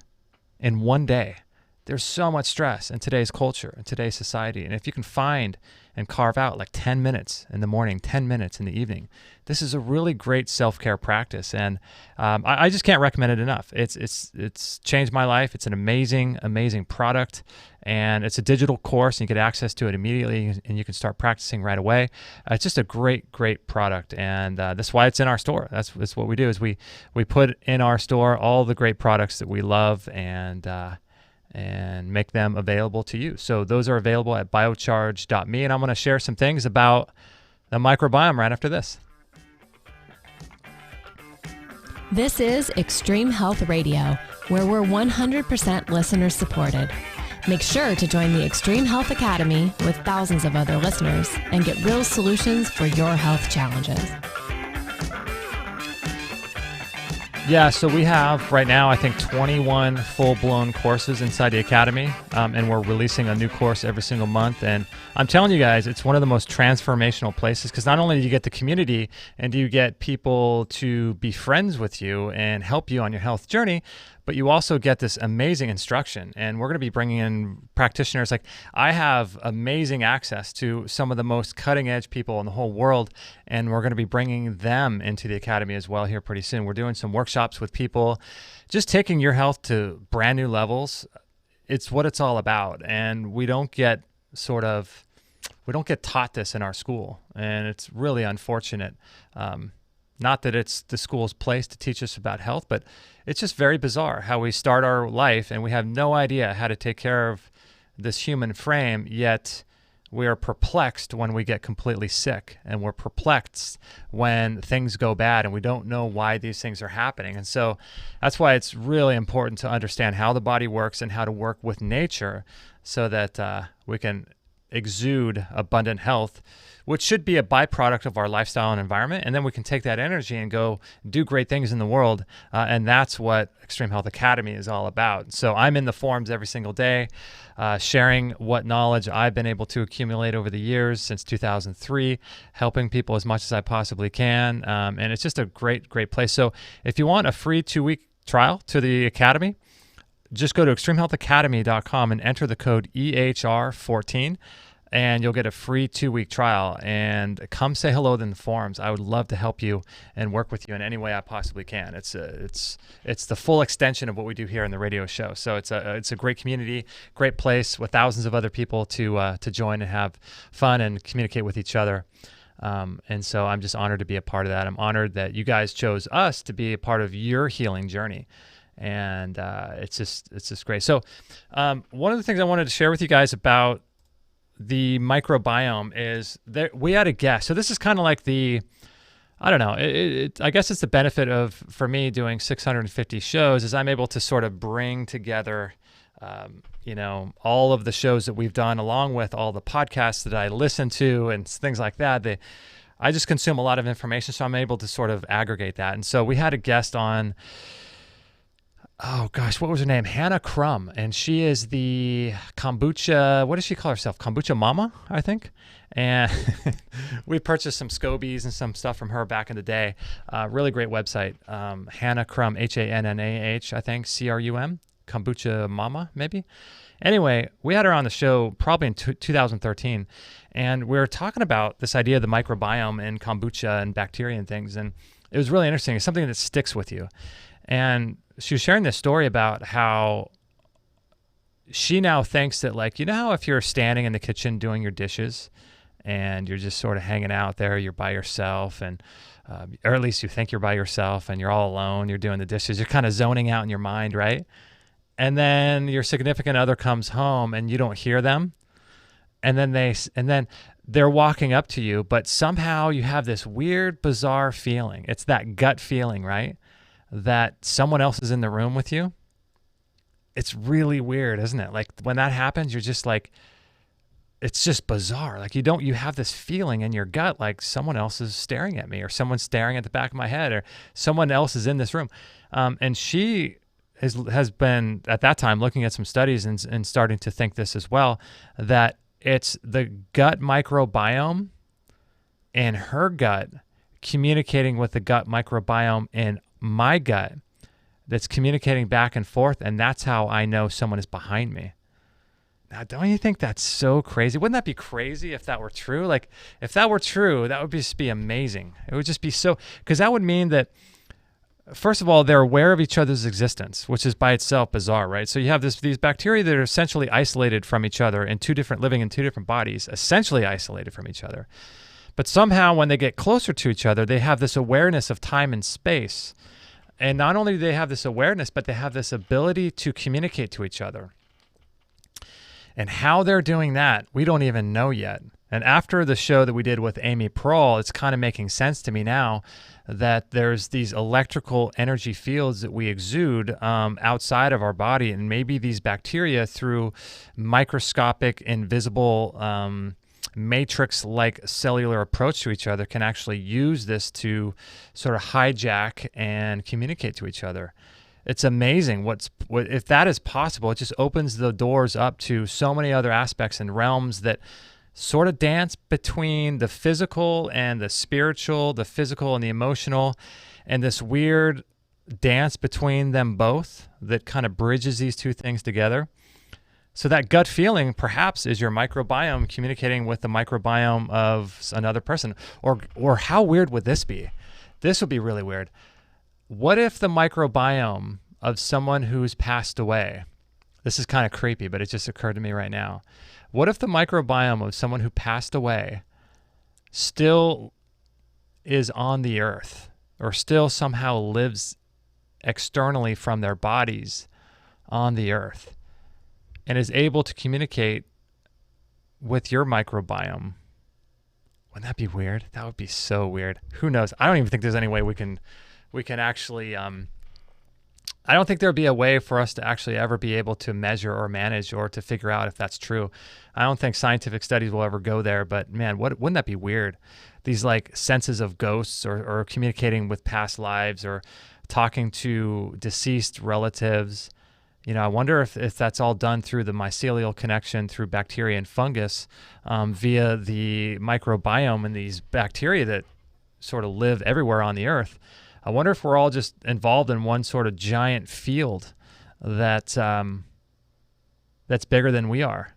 in one day. There's so much stress in today's culture, in today's society. And if you can find and carve out like 10 minutes in the morning, 10 minutes in the evening, this is a really great self-care practice. And I just can't recommend it enough. It's changed my life. It's an amazing, amazing product. And it's a digital course, and you get access to it immediately, and you can start practicing right away. It's just a great, great product, and that's why it's in our store. That's what we do is we put in our store all the great products that we love and make them available to you. So those are available at biocharge.me, and I'm going to share some things about the microbiome right after this. This is Extreme Health Radio, where we're 100% listener supported. Make sure to join the Extreme Health Academy with thousands of other listeners and get real solutions for your health challenges. Yeah, so we have right now, I think, 21 full-blown courses inside the Academy, and we're releasing a new course every single month. And I'm telling you guys, it's one of the most transformational places because not only do you get the community and do you get people to be friends with you and help you on your health journey, but you also get this amazing instruction. And we're going to be bringing in practitioners. Like I have amazing access to some of the most cutting edge people in the whole world. And we're going to be bringing them into the Academy as well here pretty soon. We're doing some workshops with people, just taking your health to brand new levels. It's what it's all about. And we don't get taught this in our school. And it's really unfortunate. Not that it's the school's place to teach us about health, but it's just very bizarre how we start our life and we have no idea how to take care of this human frame, yet we are perplexed when we get completely sick, and we're perplexed when things go bad and we don't know why these things are happening. And so that's why it's really important to understand how the body works and how to work with nature so that we can exude abundant health, which should be a byproduct of our lifestyle and environment. And then we can take that energy and go do great things in the world. And that's what Extreme Health Academy is all about. So I'm in the forums every single day, sharing what knowledge I've been able to accumulate over the years since 2003, helping people as much as I possibly can. And it's just a great, great place. So if you want a free 2-week trial to the Academy, just go to extremehealthacademy.com and enter the code EHR14. And you'll get a free 2-week trial. And come say hello in the forums. I would love to help you and work with you in any way I possibly can. It's the full extension of what we do here in the radio show. So it's a great community, great place with thousands of other people to join and have fun and communicate with each other. And so I'm just honored to be a part of that. I'm honored that you guys chose us to be a part of your healing journey. And it's just great. So one of the things I wanted to share with you guys about the microbiome is that we had a guest. So this is kind of like I guess it's the benefit of, for me, doing 650 shows is I'm able to sort of bring together, all of the shows that we've done along with all the podcasts that I listen to and things like that. I just consume a lot of information, so I'm able to sort of aggregate that. And so we had a guest on oh gosh, what was her name? Hannah Crum. And she is the kombucha, what does she call herself? Kombucha mama, I think. And we purchased some scobies and some stuff from her back in the day. Really great website. Hannah Crum, Hannah, I think, Crum, Kombucha Mama, maybe. Anyway, we had her on the show probably in 2013, and we were talking about this idea of the microbiome and kombucha and bacteria and things, and it was really interesting. It's something that sticks with you. And she was sharing this story about how she now thinks that, like, you know how if you're standing in the kitchen doing your dishes and you're just sort of hanging out there, you're by yourself, and or at least you think you're by yourself and you're all alone, you're doing the dishes, you're kind of zoning out in your mind, right? And then your significant other comes home and you don't hear them, and then they're walking up to you, but somehow you have this weird, bizarre feeling. It's that gut feeling, right? That someone else is in the room with you. It's really weird, isn't it? Like when that happens, you're just like, it's just bizarre. Like you have this feeling in your gut, like someone else is staring at me, or someone's staring at the back of my head, or someone else is in this room. And she has been at that time looking at some studies and starting to think this as well, that it's the gut microbiome in her gut communicating with the gut microbiome in my gut that's communicating back and forth, and that's how I know someone is behind me. Now, don't you think that's so crazy? Wouldn't that be crazy if that were true? Like, if that were true, that would just be amazing. It would just be so, because that would mean that, first of all, they're aware of each other's existence, which is by itself bizarre, right? So you have these bacteria that are essentially isolated from each other living in two different bodies, essentially isolated from each other. But somehow when they get closer to each other, they have this awareness of time and space. And not only do they have this awareness, but they have this ability to communicate to each other. And how they're doing that, we don't even know yet. And after the show that we did with Amy Pearl, it's kind of making sense to me now that there's these electrical energy fields that we exude outside of our body. And maybe these bacteria, through microscopic, invisible, matrix-like cellular approach to each other, can actually use this to sort of hijack and communicate to each other. It's amazing if that is possible. It just opens the doors up to so many other aspects and realms that sort of dance between the physical and the spiritual, the physical and the emotional, and this weird dance between them both that kind of bridges these two things together. So that gut feeling perhaps is your microbiome communicating with the microbiome of another person. Or how weird would this be? This would be really weird. What if the microbiome of someone who's passed away, this is kind of creepy, but it just occurred to me right now. What if the microbiome of someone who passed away still is on the earth, or still somehow lives externally from their bodies on the earth, and is able to communicate with your microbiome? Wouldn't that be weird? That would be so weird. Who knows? I don't even think there's any way we can actually, I don't think there'd be a way for us to actually ever be able to measure or manage or to figure out if that's true. I don't think scientific studies will ever go there, but man, wouldn't that be weird? These like senses of ghosts, or communicating with past lives, or talking to deceased relatives. I wonder if that's all done through the mycelial connection through bacteria and fungus via the microbiome and these bacteria that sort of live everywhere on the earth. I wonder if we're all just involved in one sort of giant field that's bigger than we are,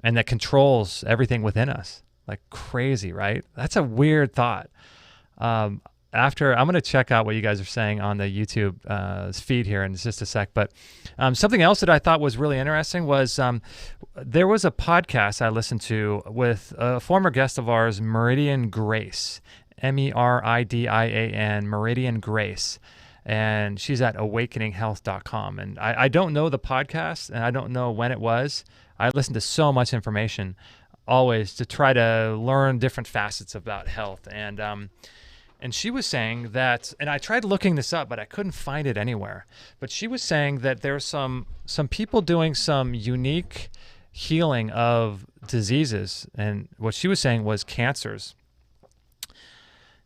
and that controls everything within us. Like crazy, right? That's a weird thought. I'm going to check out what you guys are saying on the YouTube feed here in just a sec. But something else that I thought was really interesting was there was a podcast I listened to with a former guest of ours, Meridian Grace, Meridian, Meridian Grace. And she's at awakeninghealth.com. And I don't know the podcast, and I don't know when it was. I listened to so much information always to try to learn different facets about health. And she was saying that, and I tried looking this up, but I couldn't find it anywhere. But she was saying that there's some people doing some unique healing of diseases. And what she was saying was cancers.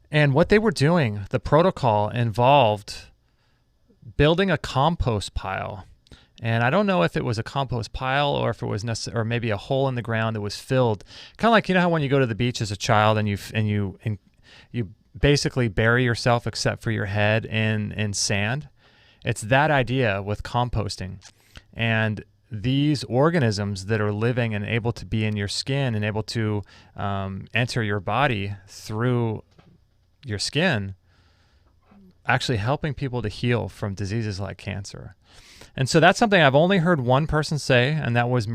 And what they were doing, the protocol involved building a compost pile. And I don't know if it was a compost pile or if it was or maybe a hole in the ground that was filled. Kind of like, you know how when you go to the beach as a child and you basically bury yourself except for your head in sand. It's that idea with composting. And these organisms that are living and able to be in your skin and able to enter your body through your skin, actually helping people to heal from diseases like cancer. And so that's something I've only heard one person say, and that was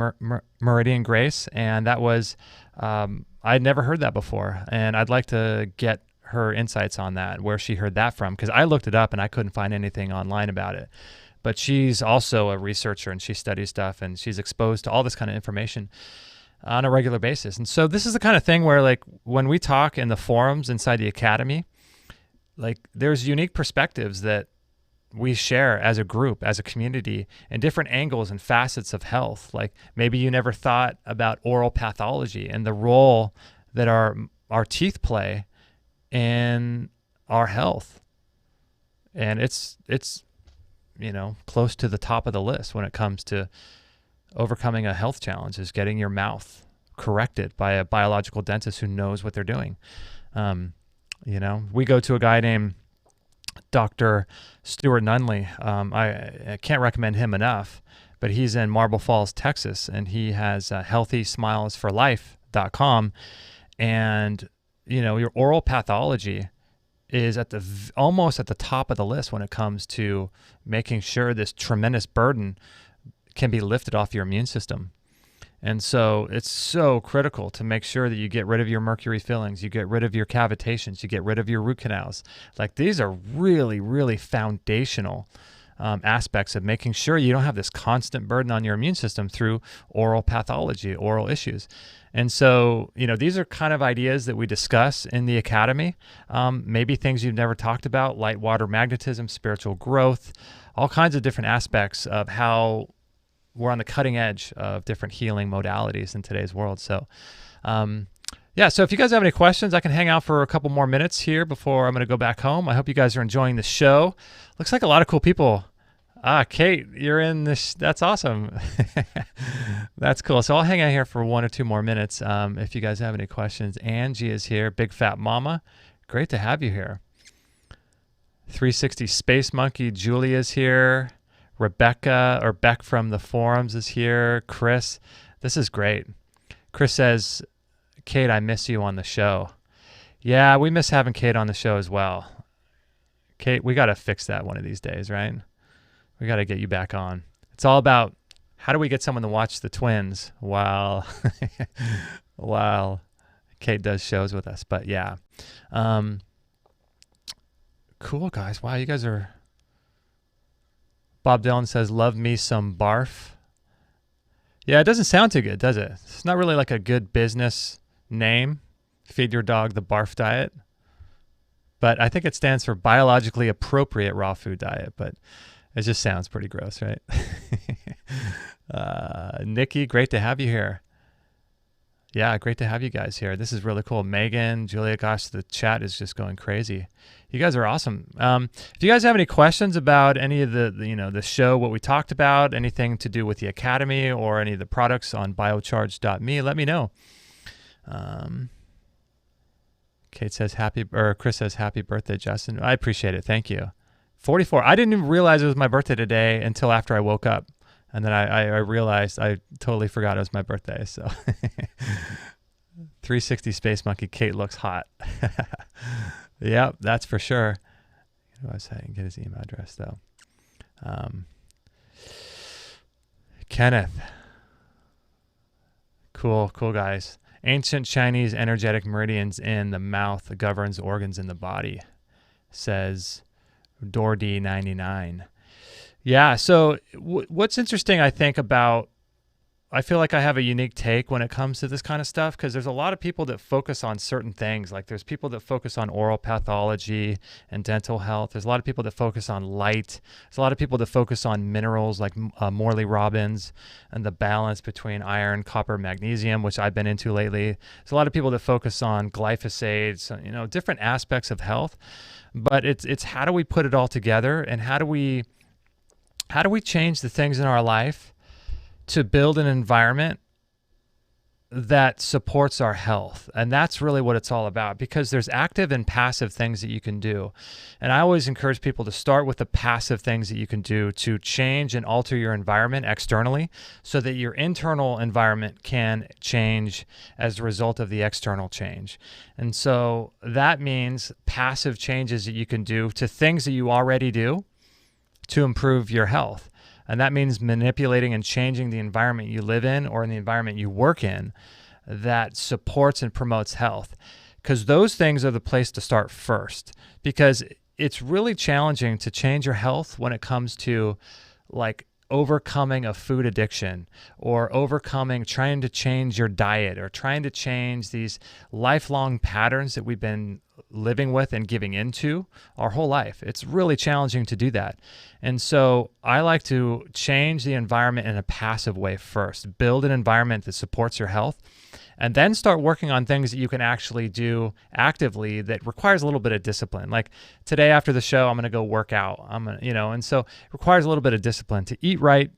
Meridian Grace. And that was, I'd never heard that before. And I'd like to get her insights on that, where she heard that from, because I looked it up and I couldn't find anything online about it. But she's also a researcher and she studies stuff and she's exposed to all this kind of information on a regular basis. And so this is the kind of thing where, like, when we talk in the forums inside the academy, like, there's unique perspectives that we share as a group, as a community, and different angles and facets of health. Like, maybe you never thought about oral pathology and the role that our teeth play in our health. And it's close to the top of the list when it comes to overcoming a health challenge, is getting your mouth corrected by a biological dentist who knows what they're doing. We go to a guy named Dr. Stuart Nunley. I can't recommend him enough, but he's in Marble Falls, Texas, and he has healthysmilesforlife.com. And, your oral pathology is almost at the top of the list when it comes to making sure this tremendous burden can be lifted off your immune system. And so it's so critical to make sure that you get rid of your mercury fillings, you get rid of your cavitations, you get rid of your root canals. Like, these are really, really foundational aspects of making sure you don't have this constant burden on your immune system through oral pathology, oral issues. And so, these are kind of ideas that we discuss in the academy. Maybe things you've never talked about, light water magnetism, spiritual growth, all kinds of different aspects of how we're on the cutting edge of different healing modalities in today's world. So, so if you guys have any questions, I can hang out for a couple more minutes here before I'm going to go back home. I hope you guys are enjoying the show. Looks like a lot of cool people. Kate, you're in this. That's awesome. That's cool. So I'll hang out here for 1 or 2 more minutes. If you guys have any questions. Angie is here. Big Fat Mama. Great to have you here. 360 Space Monkey. Julia's here. Rebecca, or Beck from the forums, is here. Chris, this is great. Chris says, Kate, I miss you on the show. Yeah, we miss having Kate on the show as well. Kate, we got to fix that one of these days, right? We got to get you back on. It's all about how do we get someone to watch the twins while Kate does shows with us. But yeah. Cool, guys. Wow, you guys are... Bob Dylan says, love me some BARF. Yeah, it doesn't sound too good, does it? It's not really like a good business name. Feed your dog the BARF diet. But I think it stands for biologically appropriate raw food diet. But it just sounds pretty gross, right? Nikki, great to have you here. Yeah, great to have you guys here. This is really cool. Megan, Julia, gosh, the chat is just going crazy. You guys are awesome. If you guys have any questions about any of the show, what we talked about, anything to do with the academy or any of the products on biocharge.me, let me know. Kate says Chris says happy birthday, Justin. I appreciate it. Thank you. 44. I didn't even realize it was my birthday today until after I woke up. And then I realized I totally forgot it was my birthday. So 360 Space Monkey, Kate looks hot. Yep, that's for sure. I was saying, get his email address though. Kenneth. Cool guys. Ancient Chinese energetic meridians in the mouth governs organs in the body, says Dordy 99. Yeah, so what's interesting, I think, I feel like I have a unique take when it comes to this kind of stuff, because there's a lot of people that focus on certain things. Like, there's people that focus on oral pathology and dental health. There's a lot of people that focus on light. There's a lot of people that focus on minerals like Morley Robbins and the balance between iron, copper, magnesium, which I've been into lately. There's a lot of people that focus on glyphosate, different aspects of health. But it's how do we put it all together, and how do we how do we change the things in our life to build an environment that supports our health? And that's really what it's all about, because there's active and passive things that you can do. And I always encourage people to start with the passive things that you can do to change and alter your environment externally so that your internal environment can change as a result of the external change. And so that means passive changes that you can do to things that you already do to improve your health. And that means manipulating and changing the environment you live in or in the environment you work in that supports and promotes health. Because those things are the place to start first. Because it's really challenging to change your health when it comes to like overcoming a food addiction or trying to change your diet or trying to change these lifelong patterns that we've been living with and giving into our whole life. It's really challenging to do that. And so I like to change the environment in a passive way first, build an environment that supports your health, and then start working on things that you can actually do actively that requires a little bit of discipline. Like today after the show, I'm going to go work out. And so it requires a little bit of discipline. To eat right,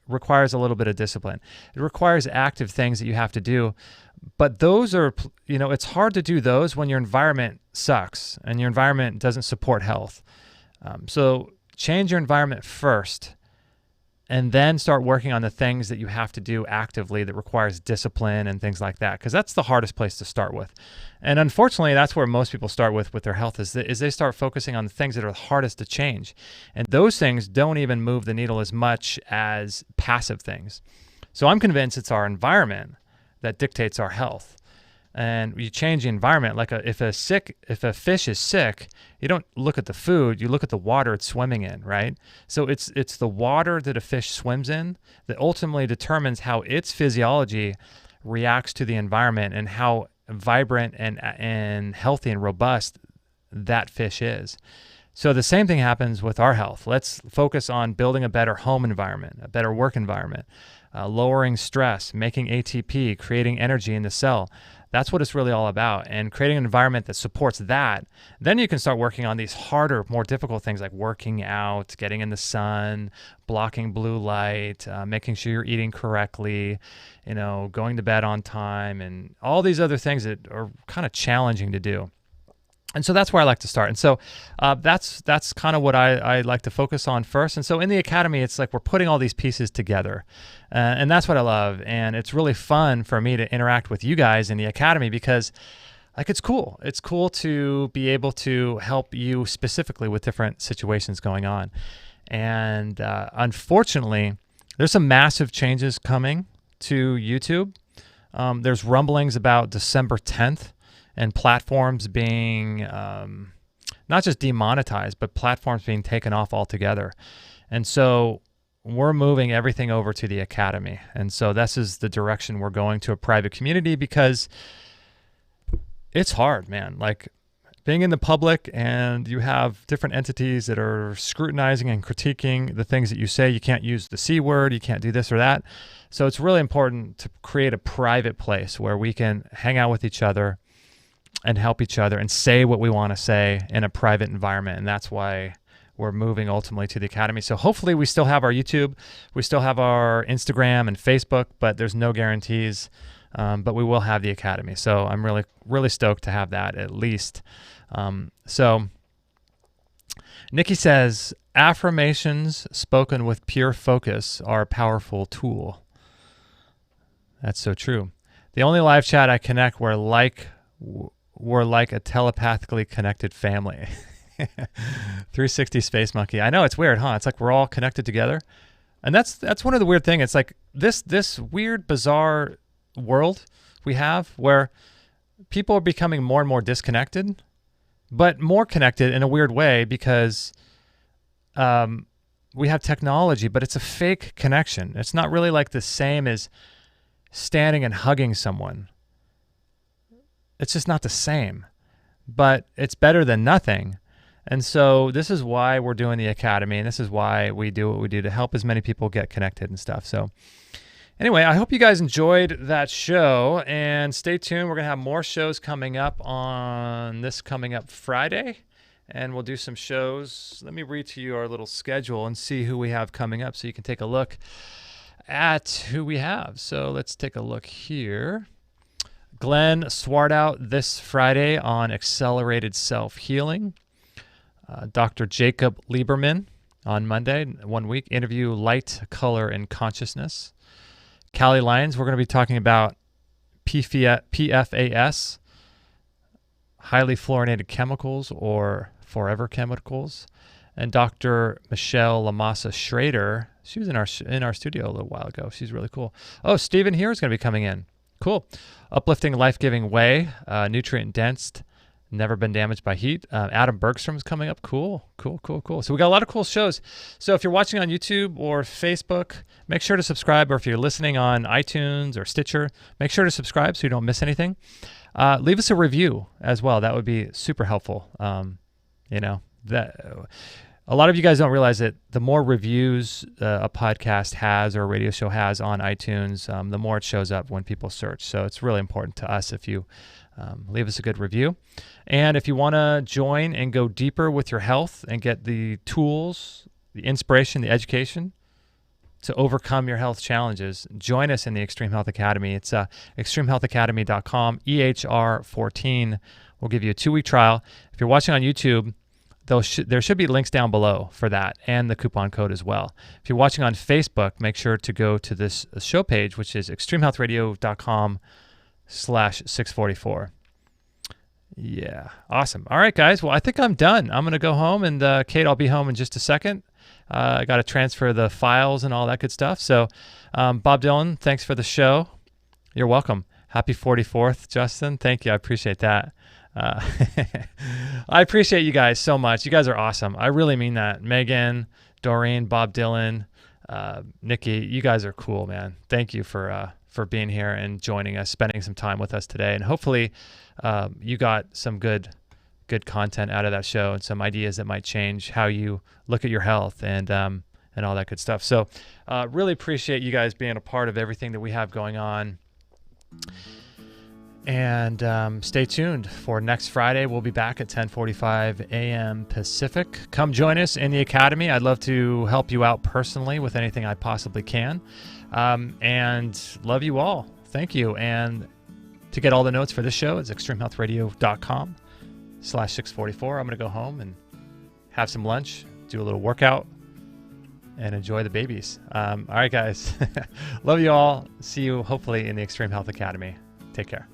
requires a little bit of discipline. It requires active things that you have to do. But those are, it's hard to do those when your environment sucks and your environment doesn't support health. So change your environment first and then start working on the things that you have to do actively that requires discipline and things like that, because that's the hardest place to start with. And unfortunately, that's where most people start with their health is they start focusing on the things that are the hardest to change. And those things don't even move the needle as much as passive things. So I'm convinced it's our environment that dictates our health. And you change the environment. Like if a fish is sick, you don't look at the food, you look at the water it's swimming in, right? So it's the water that a fish swims in that ultimately determines how its physiology reacts to the environment and how vibrant and healthy and robust that fish is. So the same thing happens with our health. Let's focus on building a better home environment, a better work environment, lowering stress, making ATP, creating energy in the cell. That's what it's really all about. And creating an environment that supports that, then you can start working on these harder, more difficult things like working out, getting in the sun, blocking blue light, making sure you're eating correctly, going to bed on time, and all these other things that are kind of challenging to do. And so that's where I like to start. And so that's kind of what I like to focus on first. And so in the Academy, it's like we're putting all these pieces together. And that's what I love. And it's really fun for me to interact with you guys in the Academy because it's cool. It's cool to be able to help you specifically with different situations going on. And unfortunately, there's some massive changes coming to YouTube. There's rumblings about December 10th. And platforms being not just demonetized, but platforms being taken off altogether. And so we're moving everything over to the Academy. And so this is the direction we're going, to a private community, because it's hard, man. Like being in the public and you have different entities that are scrutinizing and critiquing the things that you say. You can't use the C word, you can't do this or that. So it's really important to create a private place where we can hang out with each other and help each other and say what we want to say in a private environment. And that's why we're moving ultimately to the Academy. So hopefully we still have our YouTube, we still have our Instagram and Facebook, but there's no guarantees. But we will have the Academy. So I'm really, really stoked to have that at least. So Nikki says, affirmations spoken with pure focus are a powerful tool. That's so true. The only live chat I connect we're like a telepathically connected family. 360 Space Monkey. I know, it's weird, huh? It's like we're all connected together. And that's one of the weird things. It's like this weird, bizarre world we have where people are becoming more and more disconnected, but more connected in a weird way because we have technology, but it's a fake connection. It's not really like the same as standing and hugging someone. It's just not the same, but it's better than nothing. And so this is why we're doing the Academy, and this is why we do what we do to help as many people get connected and stuff. So anyway, I hope you guys enjoyed that show, and stay tuned. We're going to have more shows coming up on this coming up Friday, and we'll do some shows. Let me read to you our little schedule and see who we have coming up so you can take a look at who we have. So let's take a look here. Glenn Swartout this Friday on accelerated self-healing. Dr. Jacob Lieberman on Monday, 1 week, interview Light, Color, and Consciousness. Callie Lyons, we're going to be talking about PFAS, highly fluorinated chemicals or forever chemicals. And Dr. Michelle Lamassa Schrader, she was in our studio a little while ago. She's really cool. Oh, Stephen here is going to be coming in. Cool. Uplifting, life-giving way, nutrient-dense, never been damaged by heat. Adam Bergstrom's coming up. Cool. So we got a lot of cool shows. So if you're watching on YouTube or Facebook, make sure to subscribe. Or if you're listening on iTunes or Stitcher, make sure to subscribe so you don't miss anything. Leave us a review as well. That would be super helpful. That a lot of you guys don't realize that the more reviews a podcast has or a radio show has on iTunes, the more it shows up when people search. So it's really important to us if you leave us a good review. And if you want to join and go deeper with your health and get the tools, the inspiration, the education to overcome your health challenges, join us in the Extreme Health Academy. It's extremehealthacademy.com, EHR14. We'll give you a 2-week trial. If you're watching on YouTube, there should be links down below for that and the coupon code as well. If you're watching on Facebook, make sure to go to this show page, which is extremehealthradio.com/644. Yeah, awesome. All right, guys. Well, I think I'm done. I'm going to go home, and Kate, I'll be home in just a second. I got to transfer the files and all that good stuff. So, Bob Dylan, thanks for the show. You're welcome. Happy 44th, Justin. Thank you. I appreciate that. I appreciate you guys so much. You guys are awesome. I really mean that. Megan, Doreen, Bob Dylan, Nikki, you guys are cool, man. Thank you for being here and joining us, spending some time with us today. And hopefully you got some good content out of that show and some ideas that might change how you look at your health and all that good stuff. So really appreciate you guys being a part of everything that we have going on. And stay tuned for next Friday. We'll be back at 10:45 a.m. Pacific. Come join us in the Academy. I'd love to help you out personally with anything I possibly can. And love you all. Thank you. And to get all the notes for this show, it's extremehealthradio.com/644. I'm going to go home and have some lunch, do a little workout, and enjoy the babies. All right, guys. Love you all. See you hopefully in the Extreme Health Academy. Take care.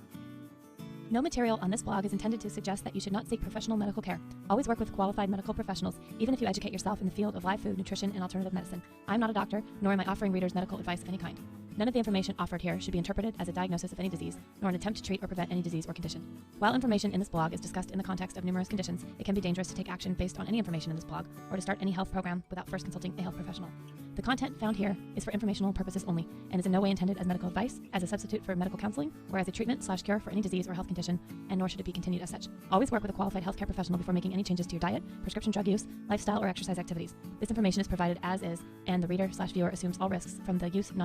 No material on this blog is intended to suggest that you should not seek professional medical care. Always work with qualified medical professionals, even if you educate yourself in the field of live food, nutrition, and alternative medicine. I'm not a doctor, nor am I offering readers medical advice of any kind. None of the information offered here should be interpreted as a diagnosis of any disease, nor an attempt to treat or prevent any disease or condition. While information in this blog is discussed in the context of numerous conditions, it can be dangerous to take action based on any information in this blog or to start any health program without first consulting a health professional. The content found here is for informational purposes only and is in no way intended as medical advice, as a substitute for medical counseling, or as a treatment/cure for any disease or health condition, and nor should it be continued as such. Always work with a qualified healthcare professional before making any changes to your diet, prescription drug use, lifestyle, or exercise activities. This information is provided as is, and the reader/viewer assumes all risks from the use, non